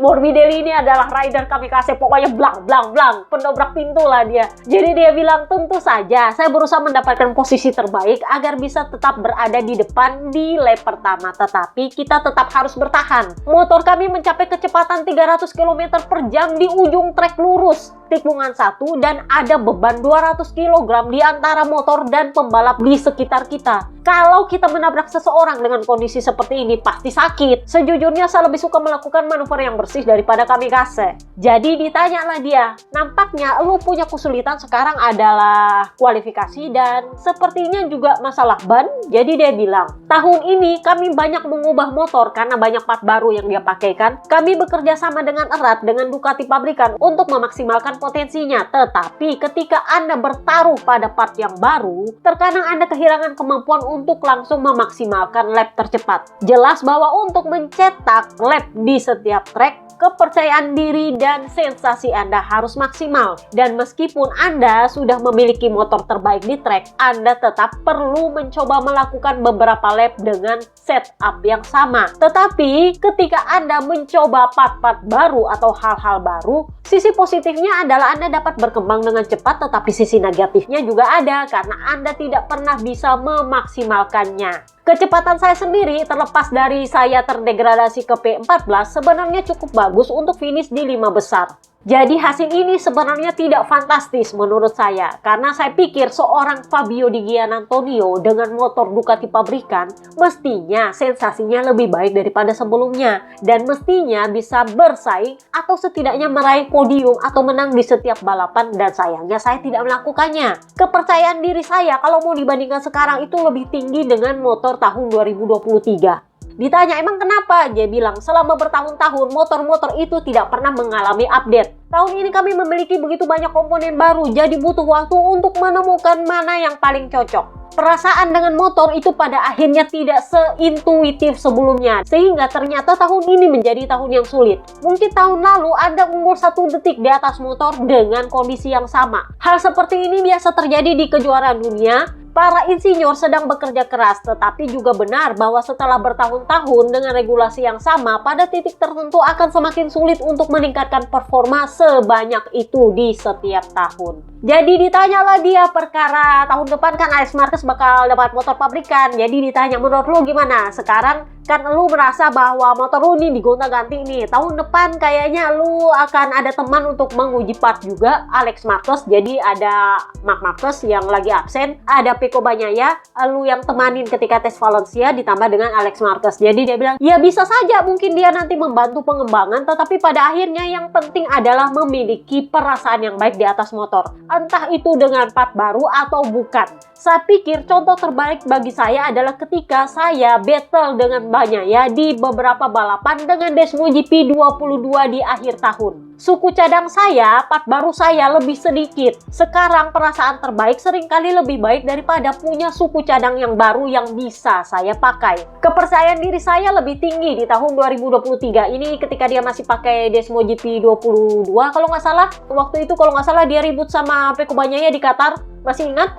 Morbidelli ini adalah rider kamikaze, pokoknya blang, blang, blang, pendobrak pintu lah dia. Jadi dia bilang, tentu saja saya berusaha mendapatkan posisi terbaik agar bisa tetap berada di depan di lap pertama. Tetapi kita tetap harus bertahan. Motor kami mencapai kecepatan 300 km per jam di ujung trek lurus. Tikungan 1 dan ada beban 200 kg di antara motor dan pembalap di sekitar kita. Kalau kita menabrak seseorang dengan kondisi seperti ini pasti sakit. Sejujurnya saya lebih suka melakukan manuver yang bersih daripada kamikaze. Jadi ditanyalah dia, nampaknya lu punya kesulitan sekarang adalah kualifikasi dan sepertinya juga masalah ban. Jadi dia bilang, tahun ini kami banyak mengubah motor karena banyak part baru yang dia pakaikan. Kami bekerja sama dengan erat dengan Ducati pabrikan untuk memaksimalkan potensinya. Tetapi ketika Anda bertaruh pada part yang baru, terkadang Anda kehilangan kemampuan untuk langsung memaksimalkan lap tercepat. Jelas bahwa untuk mencetak lap di setiap trek, kepercayaan diri dan sensasi Anda harus maksimal. Dan meskipun Anda sudah memiliki motor terbaik di trek, Anda tetap perlu mencoba melakukan beberapa lap dengan setup yang sama. Tetapi ketika Anda mencoba part-part baru atau hal-hal baru, Sisi positifnya adalah Anda dapat berkembang dengan cepat, tetapi sisi negatifnya juga ada karena Anda tidak pernah bisa memaksimalkannya. Kecepatan saya sendiri terlepas dari saya terdegradasi ke P14 sebenarnya cukup bagus untuk finish di 5 besar. Jadi hasil ini sebenarnya tidak fantastis menurut saya, karena saya pikir seorang Fabio Di Giannantonio dengan motor Ducati pabrikan mestinya sensasinya lebih baik daripada sebelumnya dan mestinya bisa bersaing atau setidaknya meraih podium atau menang di setiap balapan, dan sayangnya saya tidak melakukannya. Kepercayaan diri saya kalau mau dibandingkan sekarang itu lebih tinggi dengan motor tahun 2023. Ditanya emang kenapa? Dia bilang selama bertahun-tahun motor-motor itu tidak pernah mengalami update. Tahun ini kami memiliki begitu banyak komponen baru, jadi butuh waktu untuk menemukan mana yang paling cocok. Perasaan dengan motor itu pada akhirnya tidak seintuitif sebelumnya, sehingga ternyata tahun ini menjadi tahun yang sulit. Mungkin tahun lalu Anda unggul 1 detik di atas motor dengan kondisi yang sama. Hal seperti ini biasa terjadi di kejuaraan dunia. Para insinyur sedang bekerja keras, tetapi juga benar bahwa setelah bertahun-tahun dengan regulasi yang sama, pada titik tertentu akan semakin sulit untuk meningkatkan performa sebanyak itu di setiap tahun. Jadi ditanyalah dia perkara tahun depan kan Alex Marquez bakal dapat motor pabrikan. Jadi ditanya menurut lu gimana? Sekarang kan lu merasa bahwa motor lu nih digonta-ganti nih. Tahun depan kayaknya lu akan ada teman untuk menguji part juga, Alex Marquez. Jadi ada Marc Marquez yang lagi absen, ada Pecco Bagnaia, lu yang temanin ketika tes Valencia ditambah dengan Alex Marquez. Jadi dia bilang, ya bisa saja mungkin dia nanti membantu pengembangan, tetapi pada akhirnya yang penting adalah memiliki perasaan yang baik di atas motor. Entah itu dengan part baru atau bukan. Saya pikir contoh terbaik bagi saya adalah ketika saya battle dengan Bagnaia di beberapa balapan dengan Desmo GP 22 di akhir tahun. Suku cadang saya, part baru saya lebih sedikit. Sekarang perasaan terbaik seringkali lebih baik daripada punya suku cadang yang baru yang bisa saya pakai. Kepercayaan diri saya lebih tinggi di tahun 2023 ini ketika dia masih pakai Desmo GP 22 kalau nggak salah. Waktu itu kalau nggak salah dia ribut sama Pecco Bagnaia di Qatar. Masih ingat?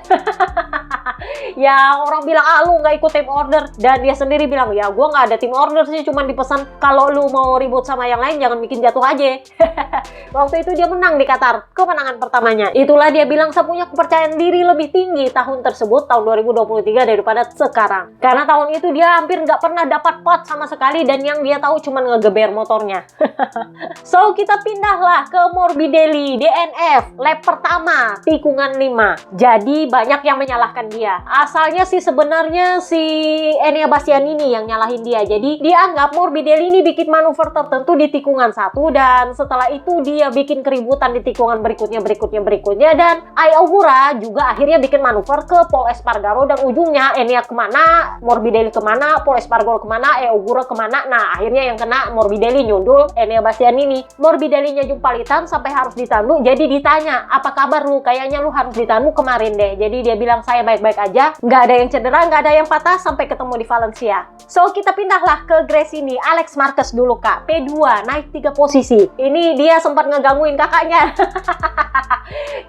Ya orang bilang lu nggak ikut team order, dan dia sendiri bilang ya gue nggak ada team order sih, cuman dipesan kalau lu mau ribut sama yang lain jangan bikin jatuh aja. Waktu itu dia menang di Qatar, kemenangan pertamanya. Itulah dia bilang saya punya kepercayaan diri lebih tinggi tahun tersebut, tahun 2023 daripada sekarang, karena tahun itu dia hampir nggak pernah dapat pot sama sekali dan yang dia tahu cuman ngegeber motornya. So kita pindahlah ke Morbidelli DNF lap pertama tikungan 5. Jadi banyak yang menyalahkan dia. Asalnya sih sebenarnya si Enea Bastianini yang nyalahin dia. Jadi dianggap Morbidelli ini bikin manuver tertentu di tikungan 1 dan setelah itu dia bikin keributan di tikungan berikutnya dan Ai Ogura juga akhirnya bikin manuver ke Pol Espargaro dan ujungnya Enea kemana, Morbidelli kemana, Pol Espargaro kemana, Ai Ogura kemana. Nah akhirnya yang kena Morbidelli nyundul Enea Bastianini. Morbidellinya jumpalitan sampai harus ditandu. Jadi ditanya apa kabar lu, kayaknya lu harus ditandu kemarin deh. Jadi dia bilang saya baik-baik aja, nggak ada yang cedera, nggak ada yang patah sampai ketemu di Valencia. So kita pindahlah ke Grace ini. Alex Marquez dulu kak, P2 naik 3 posisi. Ini dia sempat ngegangguin kakaknya.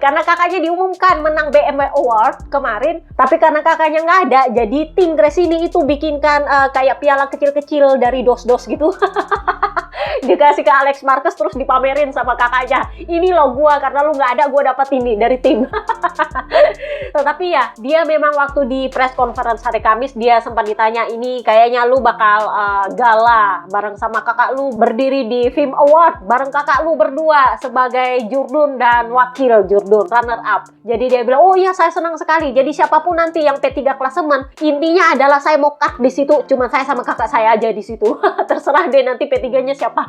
Karena kakaknya diumumkan menang BMW Award kemarin, tapi karena kakaknya nggak ada, jadi tim Grace ini itu bikinkan kayak piala kecil-kecil dari dos-dos gitu. Dikasih ke Alex Marquez terus dipamerin sama kakaknya. Ini loh gua, karena lu nggak ada gua dapat ini dari tim. Tetapi ya dia memang waktu di press conference hari Kamis dia sempat ditanya, ini kayaknya lu bakal gala bareng sama kakak lu, berdiri di FIM Award bareng kakak lu berdua sebagai jurdun dan wakil jurdun runner up. Jadi dia bilang oh iya saya senang sekali, jadi siapapun nanti yang P3 klasemen intinya adalah saya mau cut di situ, cuma saya sama kakak saya aja di situ. Terserah deh nanti P3-nya siapa.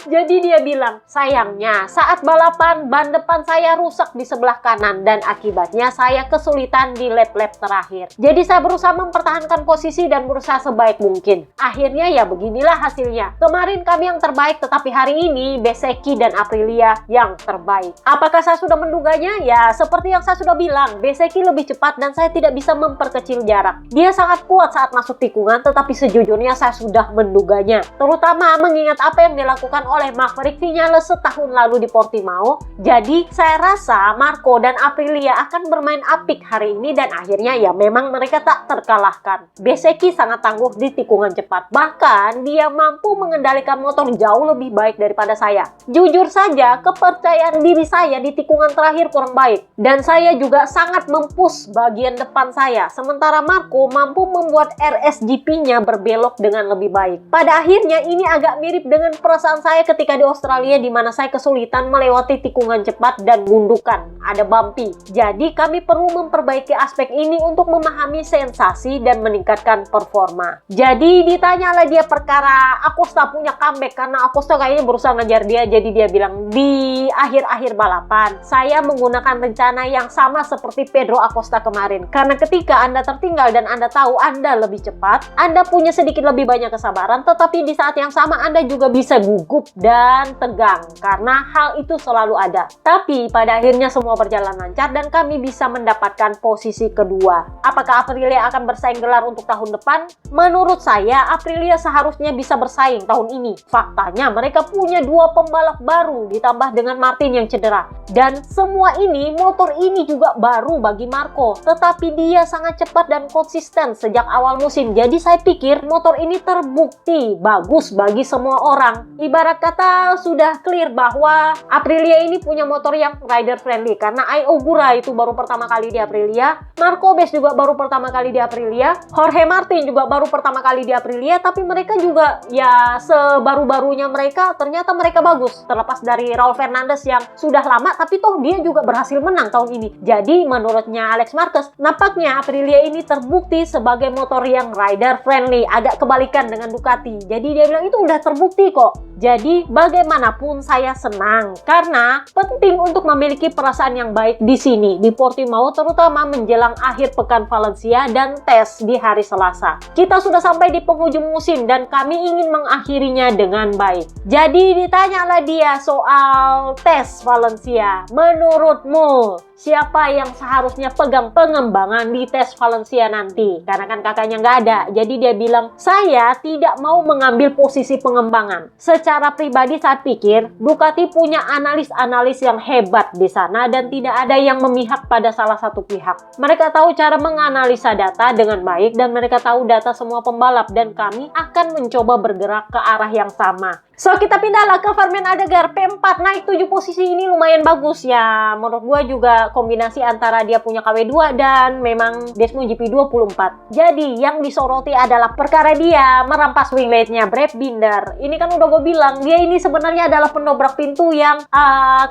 Jadi dia bilang sayangnya saat balapan ban depan saya rusak di sebelah kanan dan akibatnya saya kesulitan di lap-lap terakhir. Jadi saya berusaha mempertahankan posisi dan berusaha sebaik mungkin. Akhirnya ya beginilah hasilnya. Kemarin kami yang terbaik, tetapi hari ini Bezzecchi dan Aprilia yang terbaik. Apakah saya sudah menduganya? Ya seperti yang saya sudah bilang, Bezzecchi lebih cepat dan saya tidak bisa memperkecil jarak. Dia sangat kuat saat masuk tikungan, tetapi sejujurnya saya sudah menduganya. Terutama mengingat apa apa yang dilakukan oleh Maverick Vinales setahun lalu di Portimao. Jadi saya rasa Marco dan Aprilia akan bermain apik hari ini dan akhirnya ya memang mereka tak terkalahkan. Bezzecchi sangat tangguh di tikungan cepat. Bahkan dia mampu mengendalikan motor jauh lebih baik daripada saya. Jujur saja, kepercayaan diri saya di tikungan terakhir kurang baik. Dan saya juga sangat mempush bagian depan saya. Sementara Marco mampu membuat RSGP-nya berbelok dengan lebih baik. Pada akhirnya ini agak mirip dengan perasaan saya ketika di Australia di mana saya kesulitan melewati tikungan cepat dan gundukan. Ada bumpy. Jadi kami perlu memperbaiki aspek ini untuk memahami sensasi dan meningkatkan performa. Jadi ditanyalah dia perkara Acosta punya comeback karena Acosta kayaknya berusaha ngejar dia. Jadi dia bilang di akhir-akhir balapan saya menggunakan rencana yang sama seperti Pedro Acosta kemarin. Karena ketika Anda tertinggal dan Anda tahu Anda lebih cepat, Anda punya sedikit lebih banyak kesabaran, tetapi di saat yang sama Anda juga bisa gugup dan tegang karena hal itu selalu ada. Tapi pada akhirnya semua berjalan lancar dan kami bisa mendapatkan posisi kedua. Apakah Aprilia akan bersaing gelar untuk tahun depan? Menurut saya Aprilia seharusnya bisa bersaing tahun ini. Faktanya mereka punya dua pembalap baru ditambah dengan Martin yang cedera. Dan semua ini, motor ini juga baru bagi Marco. Tetapi dia sangat cepat dan konsisten sejak awal musim. Jadi saya pikir motor ini terbukti bagus bagi semua orang. Ibarat kata sudah clear bahwa Aprilia ini punya motor yang rider friendly. Karena Ai Ogura itu baru pertama kali di Aprilia. Marco Bez juga baru pertama kali di Aprilia. Jorge Martin juga baru pertama kali di Aprilia. Tapi mereka juga ya sebaru-barunya mereka ternyata mereka bagus. Terlepas dari Raul Fernandez yang sudah lama tapi toh dia juga berhasil menang tahun ini. Jadi menurutnya Alex Marquez, nampaknya Aprilia ini terbukti sebagai motor yang rider friendly. Agak kebalikan dengan Ducati. Jadi dia bilang itu udah terbukti kok. Jadi bagaimanapun saya senang karena penting untuk memiliki perasaan yang baik di sini di Portimao, terutama menjelang akhir pekan Valencia dan tes di hari Selasa. Kita sudah sampai di penghujung musim dan kami ingin mengakhirinya dengan baik. Jadi ditanyalah dia soal tes Valencia. Menurutmu siapa yang seharusnya pegang pengembangan di tes Valencia nanti? Karena kan kakaknya nggak ada. Jadi dia bilang, saya tidak mau mengambil posisi pengembangan. Secara pribadi saya pikir Ducati punya analis-analis yang hebat di sana dan tidak ada yang memihak pada salah satu pihak. Mereka tahu cara menganalisa data dengan baik dan mereka tahu data semua pembalap dan kami akan mencoba bergerak ke arah yang sama. So kita pindahlah ke Fermin Aldegar. P4 naik 7 posisi ini lumayan bagus ya. Menurut gua juga kombinasi antara dia punya KW2 dan memang Desmo GP24. Jadi yang disoroti adalah perkara dia merampas wingletnya Brad Binder. Ini kan udah gue bilang dia ini sebenarnya adalah pendobrak pintu yang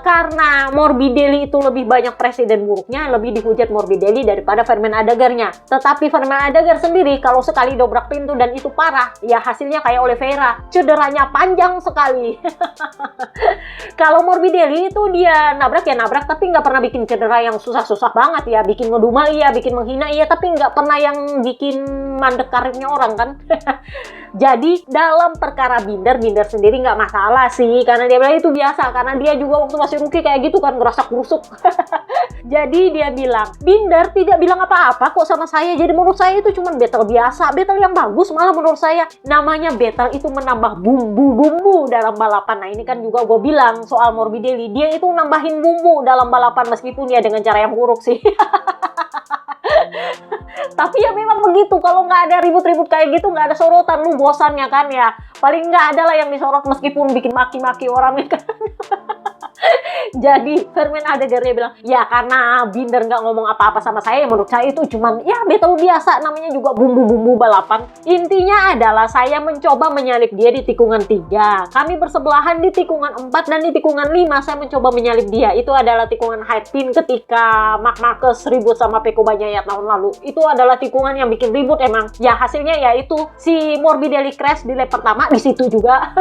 karena Morbidelli itu lebih banyak presiden buruknya, lebih dihujat Morbidelli daripada Fermin Aldegarnya. Tetapi Fermin Aldegar sendiri kalau sekali dobrak pintu dan itu parah, ya hasilnya kayak Oliveira, cederanya panjang sekali. Kalau Morbidelli itu dia nabrak ya nabrak, tapi nggak pernah bikin cedera yang susah-susah banget ya, bikin ngedumel iya, bikin menghina iya, tapi nggak pernah yang bikin mandek karirnya orang kan. Jadi dalam perkara Binder sendiri nggak masalah sih, karena dia bilang itu biasa, karena dia juga waktu masih rookie kayak gitu kan, ngerasa kerusuk. Jadi dia bilang, Binder tidak bilang apa-apa kok sama saya, jadi menurut saya itu cuma battle biasa, battle yang bagus malah menurut saya. Namanya battle itu menambah bumbu-bumbu dalam balapan. Nah ini kan juga gue bilang soal Morbidelli, dia itu nambahin bumbu dalam balapan meskipun ya dengan cara yang buruk sih. Tapi ya memang begitu, kalau nggak ada ribut-ribut kayak gitu, nggak ada sorotan, lu bosan ya kan ya. Paling nggak ada lah yang disorot meskipun bikin maki-maki orang ya kan. Jadi Fermin Aldegar dia bilang, ya karena Binder nggak ngomong apa-apa sama saya, menurut saya itu cuman ya battle biasa, namanya juga bumbu-bumbu balapan. Intinya adalah saya mencoba menyalip dia di tikungan 3. Kami bersebelahan di tikungan 4 dan di tikungan 5 saya mencoba menyalip dia. Itu adalah tikungan Hairpin ketika Marc Marquez ribut sama Pecco Bagnaia tahun lalu. Itu adalah tikungan yang bikin ribut emang. Ya hasilnya ya itu si Morbidelli crash di lap pertama di situ juga.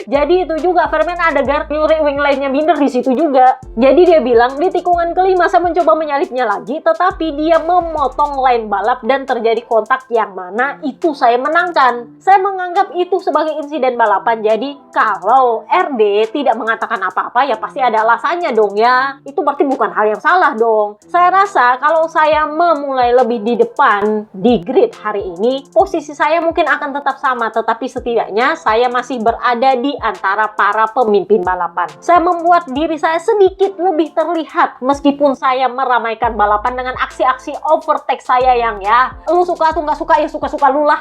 Jadi itu juga Fermin Aldegar nyuri wing lainnya Binder di situ juga. Jadi dia bilang di tikungan kelima saya mencoba menyalipnya lagi, tetapi dia memotong line balap dan terjadi kontak yang mana itu saya menangkan. Saya menganggap itu sebagai insiden balapan. Jadi kalau RD tidak mengatakan apa-apa ya pasti ada alasannya dong ya. Itu berarti bukan hal yang salah dong. Saya rasa kalau saya memulai lebih di depan di grid hari ini, posisi saya mungkin akan tetap sama, tetapi setidaknya saya masih berada di antara para pemimpin balapan. Saya membuat diri saya sedikit lebih terlihat meskipun saya meramaikan balapan dengan aksi-aksi overtake saya yang ya, lu suka atau nggak suka ya suka-suka lu lah.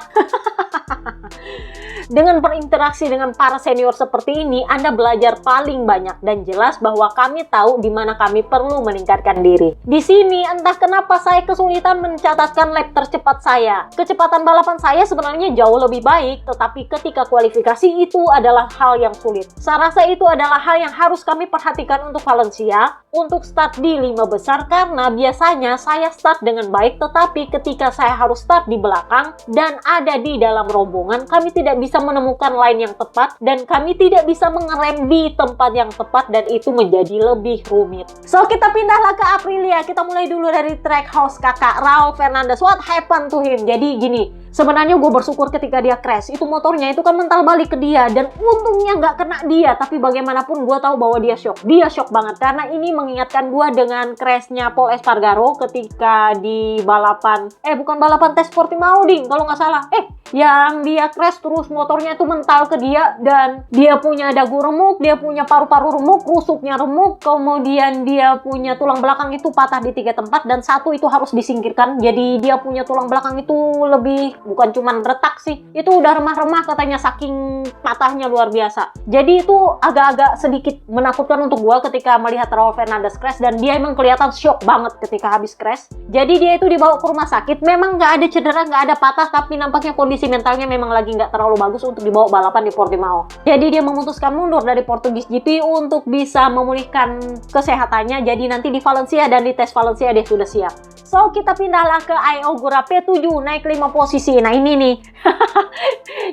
Dengan berinteraksi dengan para senior seperti ini, Anda belajar paling banyak dan jelas bahwa kami tahu di mana kami perlu meningkatkan diri. Di sini entah kenapa saya kesulitan mencatatkan lap tercepat saya. Kecepatan balapan saya sebenarnya jauh lebih baik, tetapi ketika kualifikasi itu adalah hal yang sulit. Saya rasa itu adalah hal yang harus kami perhatikan untuk Valencia, untuk start di 5 besar, karena biasanya saya start dengan baik, tetapi ketika saya harus start di belakang dan ada di dalam rombongan, kami tidak bisa menemukan line yang tepat dan kami tidak bisa mengerem di tempat yang tepat dan itu menjadi lebih rumit. So kita pindahlah ke Aprilia. Kita mulai dulu dari Trackhouse kakak Raul Fernandez. What happened to him? Jadi gini, sebenarnya gue bersyukur ketika dia crash, itu motornya itu kan mental balik ke dia dan untungnya nggak kena dia, tapi bagaimanapun gue tahu bahwa dia shock banget karena ini mengingatkan gue dengan crashnya Pol Espargaro ketika di balapan, bukan balapan tes Portimao ding kalau nggak salah, yang dia crash terus motornya itu mental ke dia dan dia punya dagu remuk, dia punya paru-paru remuk, rusuknya remuk, kemudian dia punya tulang belakang itu patah di 3 tempat dan satu itu harus disingkirkan. Jadi dia punya tulang belakang itu lebih, bukan cuman retak sih, itu udah remah-remah katanya saking patahnya luar biasa. Jadi itu agak-agak sedikit menakutkan untuk gua ketika melihat Raul Fernandez crash dan dia emang kelihatan shock banget ketika habis crash. Jadi dia itu dibawa ke rumah sakit, memang nggak ada cedera, nggak ada patah, tapi nampaknya kondisi mentalnya memang lagi nggak terlalu bagus untuk dibawa balapan di Portimao. Jadi dia memutuskan mundur dari Portugis GP untuk bisa memulihkan kesehatannya. Jadi nanti di Valencia dan di tes Valencia dia sudah siap. So kita pindahlah ke Ayogura P7 naik 5 posisi. Nah ini nih,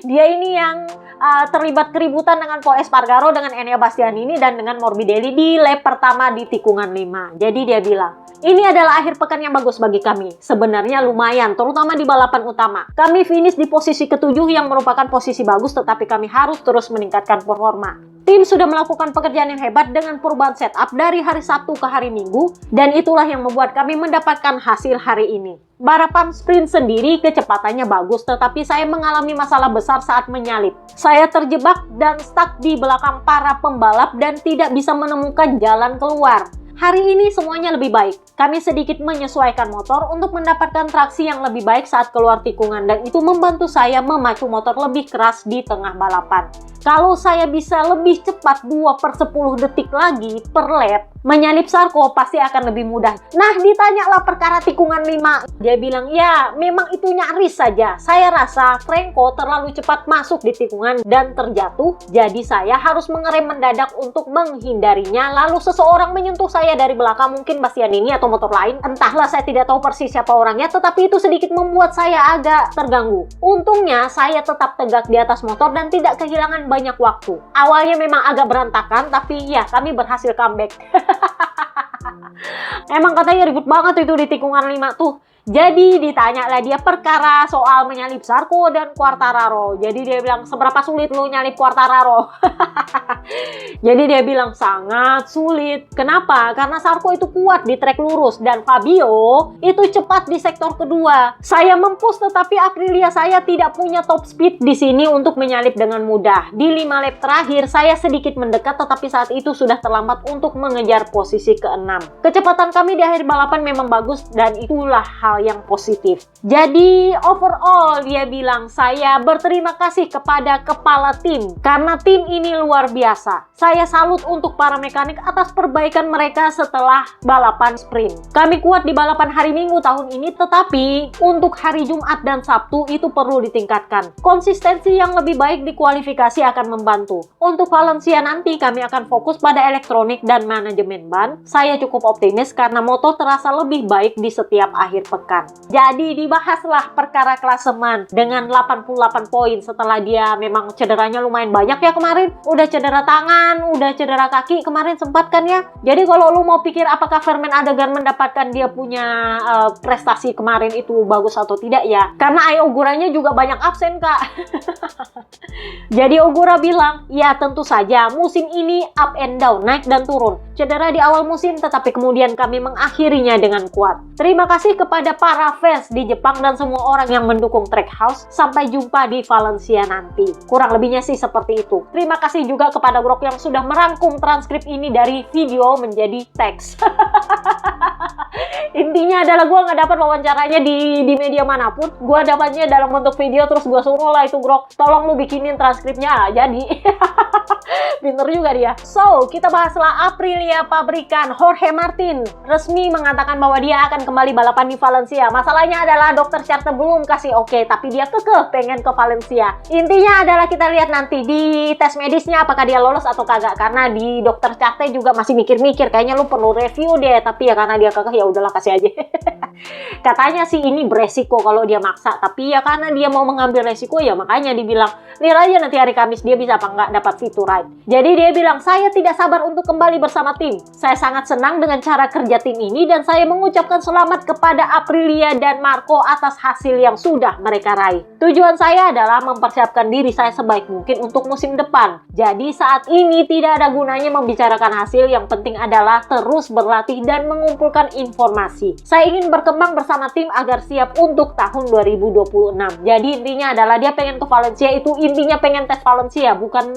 dia ini yang terlibat keributan dengan Pol Espargaro, dengan Enea Bastianini dan dengan Morbidelli di lap pertama di tikungan 5. Jadi dia bilang, ini adalah akhir pekan yang bagus bagi kami. Sebenarnya lumayan, terutama di balapan utama. Kami finish di posisi ke-7 yang merupakan posisi bagus, tetapi kami harus terus meningkatkan performa. Tim sudah melakukan pekerjaan yang hebat dengan perubahan setup dari hari Sabtu ke hari Minggu, dan itulah yang membuat kami mendapatkan hasil hari ini. Balapan sprint sendiri kecepatannya bagus, tetapi saya mengalami masalah besar saat menyalip. Saya terjebak dan stuck di belakang para pembalap dan tidak bisa menemukan jalan keluar. Hari ini semuanya lebih baik. Kami sedikit menyesuaikan motor untuk mendapatkan traksi yang lebih baik saat keluar tikungan dan itu membantu saya memacu motor lebih keras di tengah balapan. Kalau saya bisa lebih cepat 2/10 detik lagi per lap, menyalip Sarko pasti akan lebih mudah. Nah, ditanyalah perkara tikungan 5. Dia bilang, ya memang itu nyaris saja. Saya rasa Franco terlalu cepat masuk di tikungan dan terjatuh. Jadi saya harus mengerem mendadak untuk menghindarinya. Lalu seseorang menyentuh saya dari belakang, mungkin Bastianini atau motor lain. Entahlah, saya tidak tahu persis siapa orangnya, tetapi itu sedikit membuat saya agak terganggu. Untungnya saya tetap tegak di atas motor dan tidak kehilangan banyak waktu. Awalnya memang agak berantakan, tapi ya kami berhasil comeback. Emang katanya ribut banget itu di tikungan 5 tuh. Jadi ditanya lah dia perkara soal menyalip Zarco dan Quartararo. Jadi dia bilang, seberapa sulit lu nyalip Quartararo? Jadi dia bilang sangat sulit. Kenapa? Karena Zarco itu kuat di trek lurus dan Fabio itu cepat di sektor kedua. Saya mempus tetapi Aprilia saya tidak punya top speed di sini untuk menyalip dengan mudah. Di 5 lap terakhir saya sedikit mendekat tetapi saat itu sudah terlambat untuk mengejar posisi ke-6. Kecepatan kami di akhir balapan memang bagus dan itulah hal yang positif. Jadi overall dia bilang, saya berterima kasih kepada kepala tim karena tim ini luar biasa. Saya salut untuk para mekanik atas perbaikan mereka setelah balapan sprint. Kami kuat di balapan hari Minggu tahun ini, tetapi untuk hari Jumat dan Sabtu itu perlu ditingkatkan. Konsistensi yang lebih baik di kualifikasi akan membantu. Untuk Valencia nanti kami akan fokus pada elektronik dan manajemen ban. Saya cukup optimis karena motor terasa lebih baik di setiap akhir pekan. dilaporkan. Jadi dibahaslah perkara klasemen dengan 88 poin setelah dia memang cederanya lumayan banyak ya kemarin. Udah cedera tangan, udah cedera kaki kemarin sempat kan ya. Jadi kalau lu mau pikir apakah Vermaelen Adegan mendapatkan dia punya prestasi kemarin itu bagus atau tidak ya. Karena Ai Oguranya juga banyak absen kak. Jadi Ogura bilang, ya tentu saja musim ini up and down, naik dan turun. Cedera di awal musim tetapi kemudian kami mengakhirinya dengan kuat. Terima kasih kepada para fans di Jepang dan semua orang yang mendukung Trackhouse. Sampai jumpa di Valencia nanti. Kurang lebihnya sih seperti itu. Terima kasih juga kepada Grok yang sudah merangkum transkrip ini dari video menjadi teks. Intinya adalah gue nggak dapat wawancaranya di media manapun. Gue dapatnya dalam bentuk video, terus gue suruh lah itu Grok, tolong lu bikinin transkripnya. Jadi pinter juga dia. So, kita bahaslah Aprilia Pabrikan. Jorge Martin resmi mengatakan bahwa dia akan kembali balapan di Valencia. Masalahnya adalah Dr. Charte belum kasih oke, tapi dia kekeh pengen ke Valencia. Intinya adalah kita lihat nanti di tes medisnya apakah dia lolos atau kagak. Karena di Dr. Charte juga masih mikir-mikir, kayaknya lu perlu review deh. Tapi ya karena dia kekeh, ya udahlah kasih aja. Katanya sih ini beresiko kalau dia maksa, tapi ya karena dia mau mengambil resiko ya makanya dibilang lihat aja nanti hari Kamis dia bisa apa nggak dapat fit to ride. Jadi dia bilang, saya tidak sabar untuk kembali bersama tim. Saya sangat senang dengan cara kerja tim ini dan saya mengucapkan selamat kepada Aprilia dan Marco atas hasil yang sudah mereka raih. Tujuan saya adalah mempersiapkan diri saya sebaik mungkin untuk musim depan. Jadi saat ini tidak ada gunanya membicarakan hasil, yang penting adalah terus berlatih dan mengumpulkan informasi. Saya ingin berkembang bersama tim agar siap untuk tahun 2026. Jadi intinya adalah dia pengen ke Valencia, itu intinya pengen tes Valencia, bukan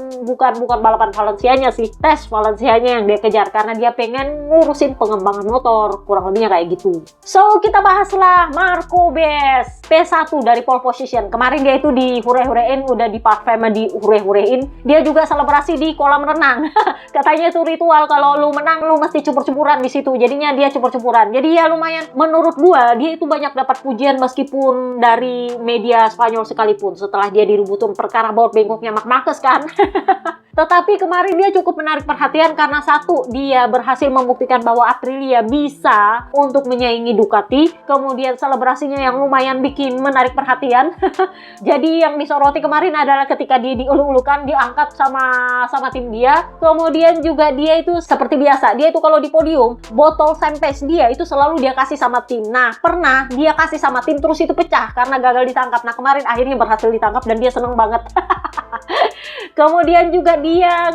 balapan Valencianya sih, tes Valencianya yang dia kejar karena dia pengen ngurusin pengembangan motor, kurang lebihnya kayak gitu. So kita bahaslah Marco Bes P1 dari pole position. Kemarin dia itu di hure-hurein, udah di parfum di hure-hurein. Dia juga selebrasi di kolam renang. Katanya itu ritual, kalau lu menang lu mesti cumpur-cumpuran di situ. Jadinya dia cumpur-cumpuran. Jadi ya lumayan, menurut gua dia itu banyak dapat pujian meskipun dari media Spanyol sekalipun setelah dia dirubutin perkara baut bengkoknya Marc Marquez kan. Tetapi kemarin dia cukup menarik perhatian karena satu, dia berhasil membuktikan bahwa Aprilia bisa untuk menyaingi Ducati. Kemudian selebrasinya yang lumayan bikin menarik perhatian. Jadi yang disoroti kemarin adalah ketika dia diulu-ulukan, diangkat sama tim dia. Kemudian juga dia itu seperti biasa, dia itu kalau di podium, botol champagne dia itu selalu dia kasih sama tim. Nah, pernah dia kasih sama tim terus itu pecah karena gagal ditangkap. Nah, kemarin akhirnya berhasil ditangkap dan dia seneng banget. Kemudian juga dia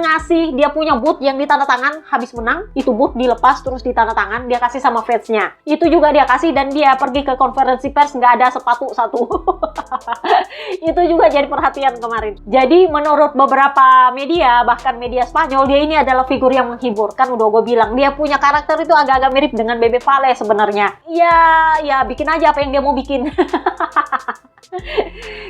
punya boot yang ditandatangan habis menang, itu boot dilepas terus ditandatangan, dia kasih sama fansnya. Itu juga dia kasih dan dia pergi ke konferensi pers nggak ada sepatu satu. Itu juga jadi perhatian kemarin. Jadi menurut beberapa media, bahkan media Spanyol, dia ini adalah figur yang menghibur. Kan udah gue bilang, dia punya karakter itu agak-agak mirip dengan Bebe Vale sebenarnya. Ya bikin aja apa yang dia mau bikin.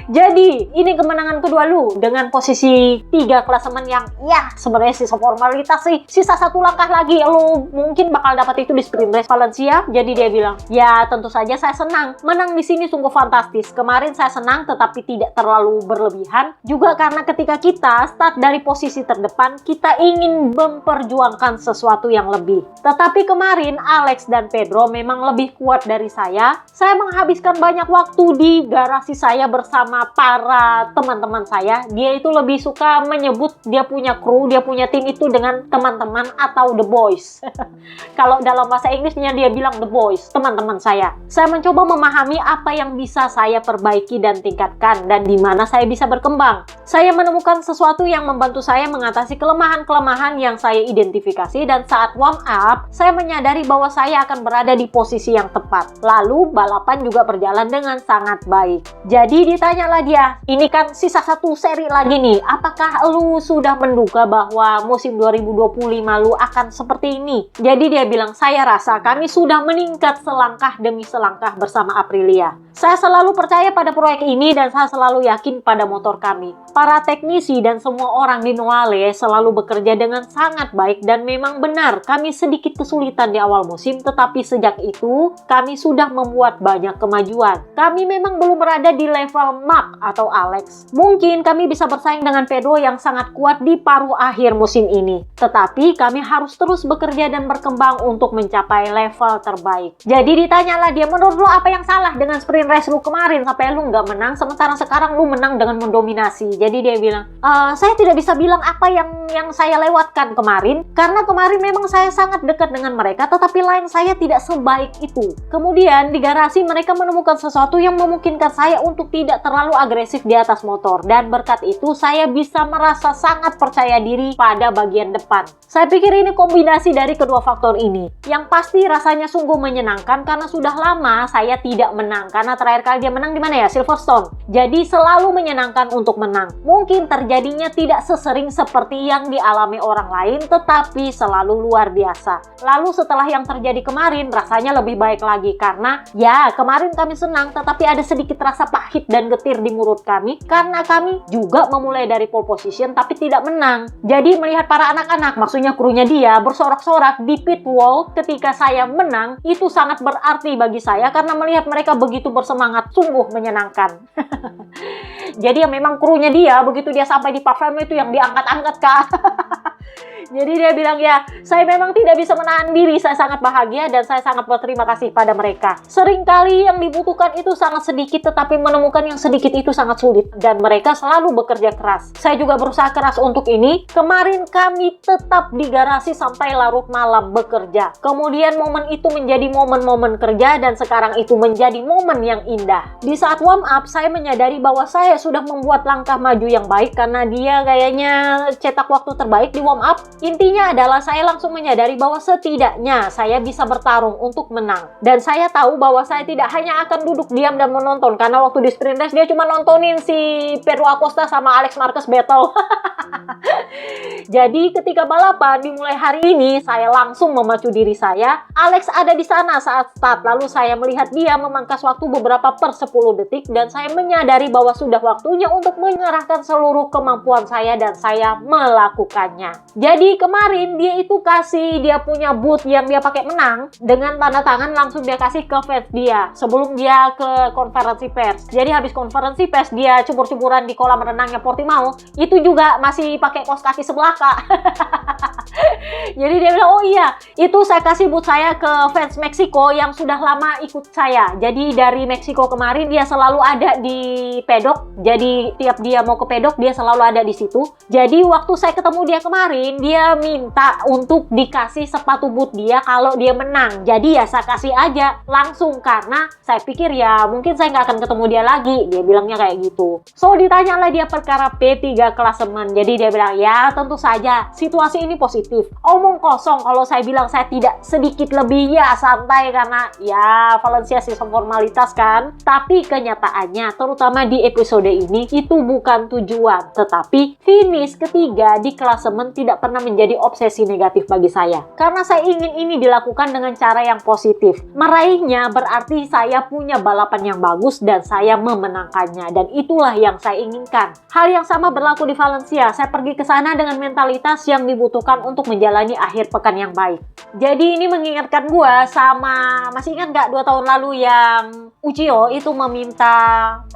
Jadi ini kemenangan kedua lu dengan posisi 3 klasemen yang ya sebenarnya sisa formalitas sih. Sisa 1 langkah lagi lu mungkin bakal dapat itu di sprint race Valencia. Jadi dia bilang, ya tentu saja saya senang. Menang di sini sungguh fantastis. Kemarin saya senang tetapi tidak terlalu berlebihan. Juga karena ketika kita start dari posisi terdepan, kita ingin memperjuangkan sesuatu yang lebih. Tetapi kemarin Alex dan Pedro memang lebih kuat dari saya. Saya menghabiskan banyak waktu di garasi saya bersama para teman-teman saya. Dia itu lebih suka menyebut dia punya kru, dia punya tim itu dengan teman-teman atau the boys. Kalau dalam bahasa Inggrisnya dia bilang the boys, teman-teman saya. Saya mencoba memahami apa yang bisa saya perbaiki dan tingkatkan dan di mana saya bisa berkembang. Saya menemukan sesuatu yang membantu saya mengatasi kelemahan-kelemahan yang saya identifikasi dan saat warm up, saya menyadari bahwa saya akan berada di posisi yang tepat. Lalu balapan juga berjalan dengan sangat baik. Jadi ditanyalah dia, ini kan sisa 1 seri lagi nih, apakah lu sudah menduga bahwa musim 2025 lu akan seperti ini? Jadi dia bilang, saya rasa kami sudah meningkat selangkah demi selangkah bersama Aprilia. Saya selalu percaya pada proyek ini dan saya selalu yakin pada motor kami. Para teknisi dan semua orang di Noale selalu bekerja dengan sangat baik dan memang benar kami sedikit kesulitan di awal musim, tetapi sejak itu kami sudah membuat banyak kemajuan. Kami memang belum berada di level Mark atau Alex. Mungkin kami bisa bersaing dengan Pedro yang sangat kuat di paruh akhir musim ini. Tetapi kami harus terus bekerja dan berkembang untuk mencapai level terbaik. Jadi ditanyalah dia, menurut lu apa yang salah dengan sprint race lu kemarin sampai lu nggak menang, sementara sekarang lu menang dengan mendominasi. Jadi dia bilang, saya tidak bisa bilang apa yang saya lewatkan kemarin, karena kemarin memang saya sangat dekat dengan mereka, tetapi line saya tidak sebaik itu. Kemudian di garasi mereka menemukan sesuatu yang memungkinkan saya untuk tidak terlalu agresif di atas motor, dan berkat itu saya bisa merasa sangat percaya diri pada bagian depan. Saya pikir ini kombinasi dari kedua faktor ini. Yang pasti rasanya sungguh menyenangkan karena sudah lama saya tidak menang, karena terakhir kali dia menang di mana ya? Silverstone. Jadi selalu menyenangkan untuk menang. Mungkin terjadinya tidak sesering seperti yang dialami orang lain, tetapi selalu luar biasa. Lalu setelah yang terjadi kemarin, rasanya lebih baik lagi karena ya kemarin kami senang, tetapi ada sedikit rasa pahit dan getir di mulut kami karena kami juga memulai dari pole position tapi tidak menang. Jadi melihat para anak-anak, maksudnya krunya dia, bersorak-sorak di pit wall ketika saya menang, itu sangat berarti bagi saya karena melihat mereka begitu bersemangat, sungguh menyenangkan. Jadi ya memang krunya dia, begitu dia sampai di pavement itu yang diangkat-angkat Kak. Jadi dia bilang, ya saya memang tidak bisa menahan diri, saya sangat bahagia dan saya sangat berterima kasih pada mereka. Seringkali yang dibutuhkan itu sangat sedikit, tetapi menemukan yang sedikit itu sangat sulit. Dan mereka selalu bekerja keras. Saya juga berusaha keras untuk ini. Kemarin kami tetap di garasi sampai larut malam bekerja. Kemudian momen itu menjadi momen-momen kerja dan sekarang itu menjadi momen yang indah. Di saat warm up, saya menyadari bahwa saya sudah membuat langkah maju yang baik karena dia kayaknya cetak waktu terbaik di warm up. Intinya adalah saya langsung menyadari bahwa setidaknya saya bisa bertarung untuk menang. Dan saya tahu bahwa saya tidak hanya akan duduk diam dan menonton, karena waktu di sprint race dia cuma nontonin si Pedro Acosta sama Alex Marquez battle. Jadi ketika balapan dimulai hari ini, saya langsung memacu diri saya. Alex ada di sana saat start, lalu saya melihat dia memangkas waktu beberapa per 10 detik dan saya menyadari bahwa sudah waktunya untuk mengerahkan seluruh kemampuan saya dan saya melakukannya. Jadi kemarin dia itu kasih dia punya boot yang dia pakai menang dengan tanda tangan, langsung dia kasih ke fans dia sebelum dia ke konferensi pers. Jadi habis konferensi pers dia cebur-ceburan di kolam renangnya Portimao, itu juga masih pakai kaos kaki sebelah Kak. Jadi dia bilang, oh iya itu saya kasih boot saya ke fans Meksiko yang sudah lama ikut saya. Jadi dari Meksiko kemarin dia selalu ada di pedok. Jadi tiap dia mau ke pedok dia selalu ada di situ. Jadi waktu saya ketemu dia kemarin, dia minta untuk dikasih sepatu boot dia kalau dia menang. Jadi ya saya kasih aja langsung karena saya pikir ya mungkin saya nggak akan ketemu dia lagi. Dia bilangnya kayak gitu. So ditanyalah dia perkara P3 klasemen. Jadi dia bilang, ya tentu saja situasi ini positif. Omong kosong kalau saya bilang saya tidak sedikit lebih, ya santai karena ya Valencia sistem formalitas kan. Tapi kenyataannya terutama di episode ini itu bukan tujuan, tetapi finish ketiga di klasemen tidak pernah menjadi obsesi negatif bagi saya. Karena saya ingin ini dilakukan dengan cara yang positif. Meraihnya berarti saya punya balapan yang bagus dan saya memenangkannya. Dan itulah yang saya inginkan. Hal yang sama berlaku di Valencia. Saya pergi ke sana dengan mentalitas yang dibutuhkan untuk menjalani akhir pekan yang baik. Jadi ini mengingatkan gua sama, masih ingat gak 2 tahun lalu yang Uchiyo itu meminta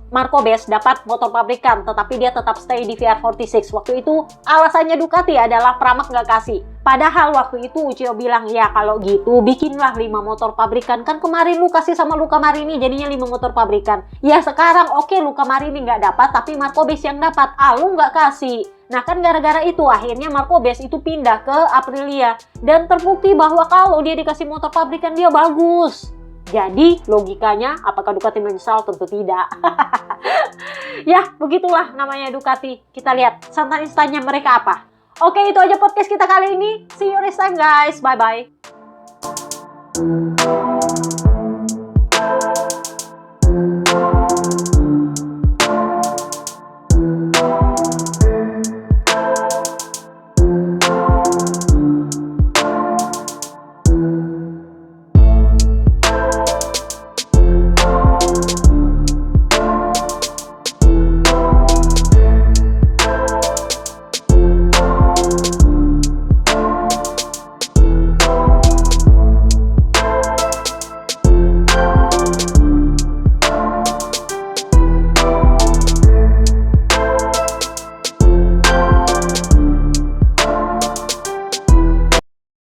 Marco Bes dapat motor pabrikan, tetapi dia tetap stay di VR46. Waktu itu alasannya Ducati adalah Pramac nggak kasih. Padahal waktu itu Uchiyo bilang, ya kalau gitu bikinlah 5 motor pabrikan. Kan kemarin lu kasih sama Luca Marini jadinya 5 motor pabrikan. Ya sekarang oke, Luca Marini nggak dapat, tapi Marco Bes yang dapat. Lu nggak kasih. Nah kan gara-gara itu akhirnya Marco Bes itu pindah ke Aprilia. Dan terbukti bahwa kalau dia dikasih motor pabrikan dia bagus. Jadi logikanya apakah Ducati menyesal? Tentu tidak. Ya begitulah namanya Ducati. Kita lihat santan instannya mereka apa. Oke, itu aja podcast kita kali ini. See you next time guys. Bye bye.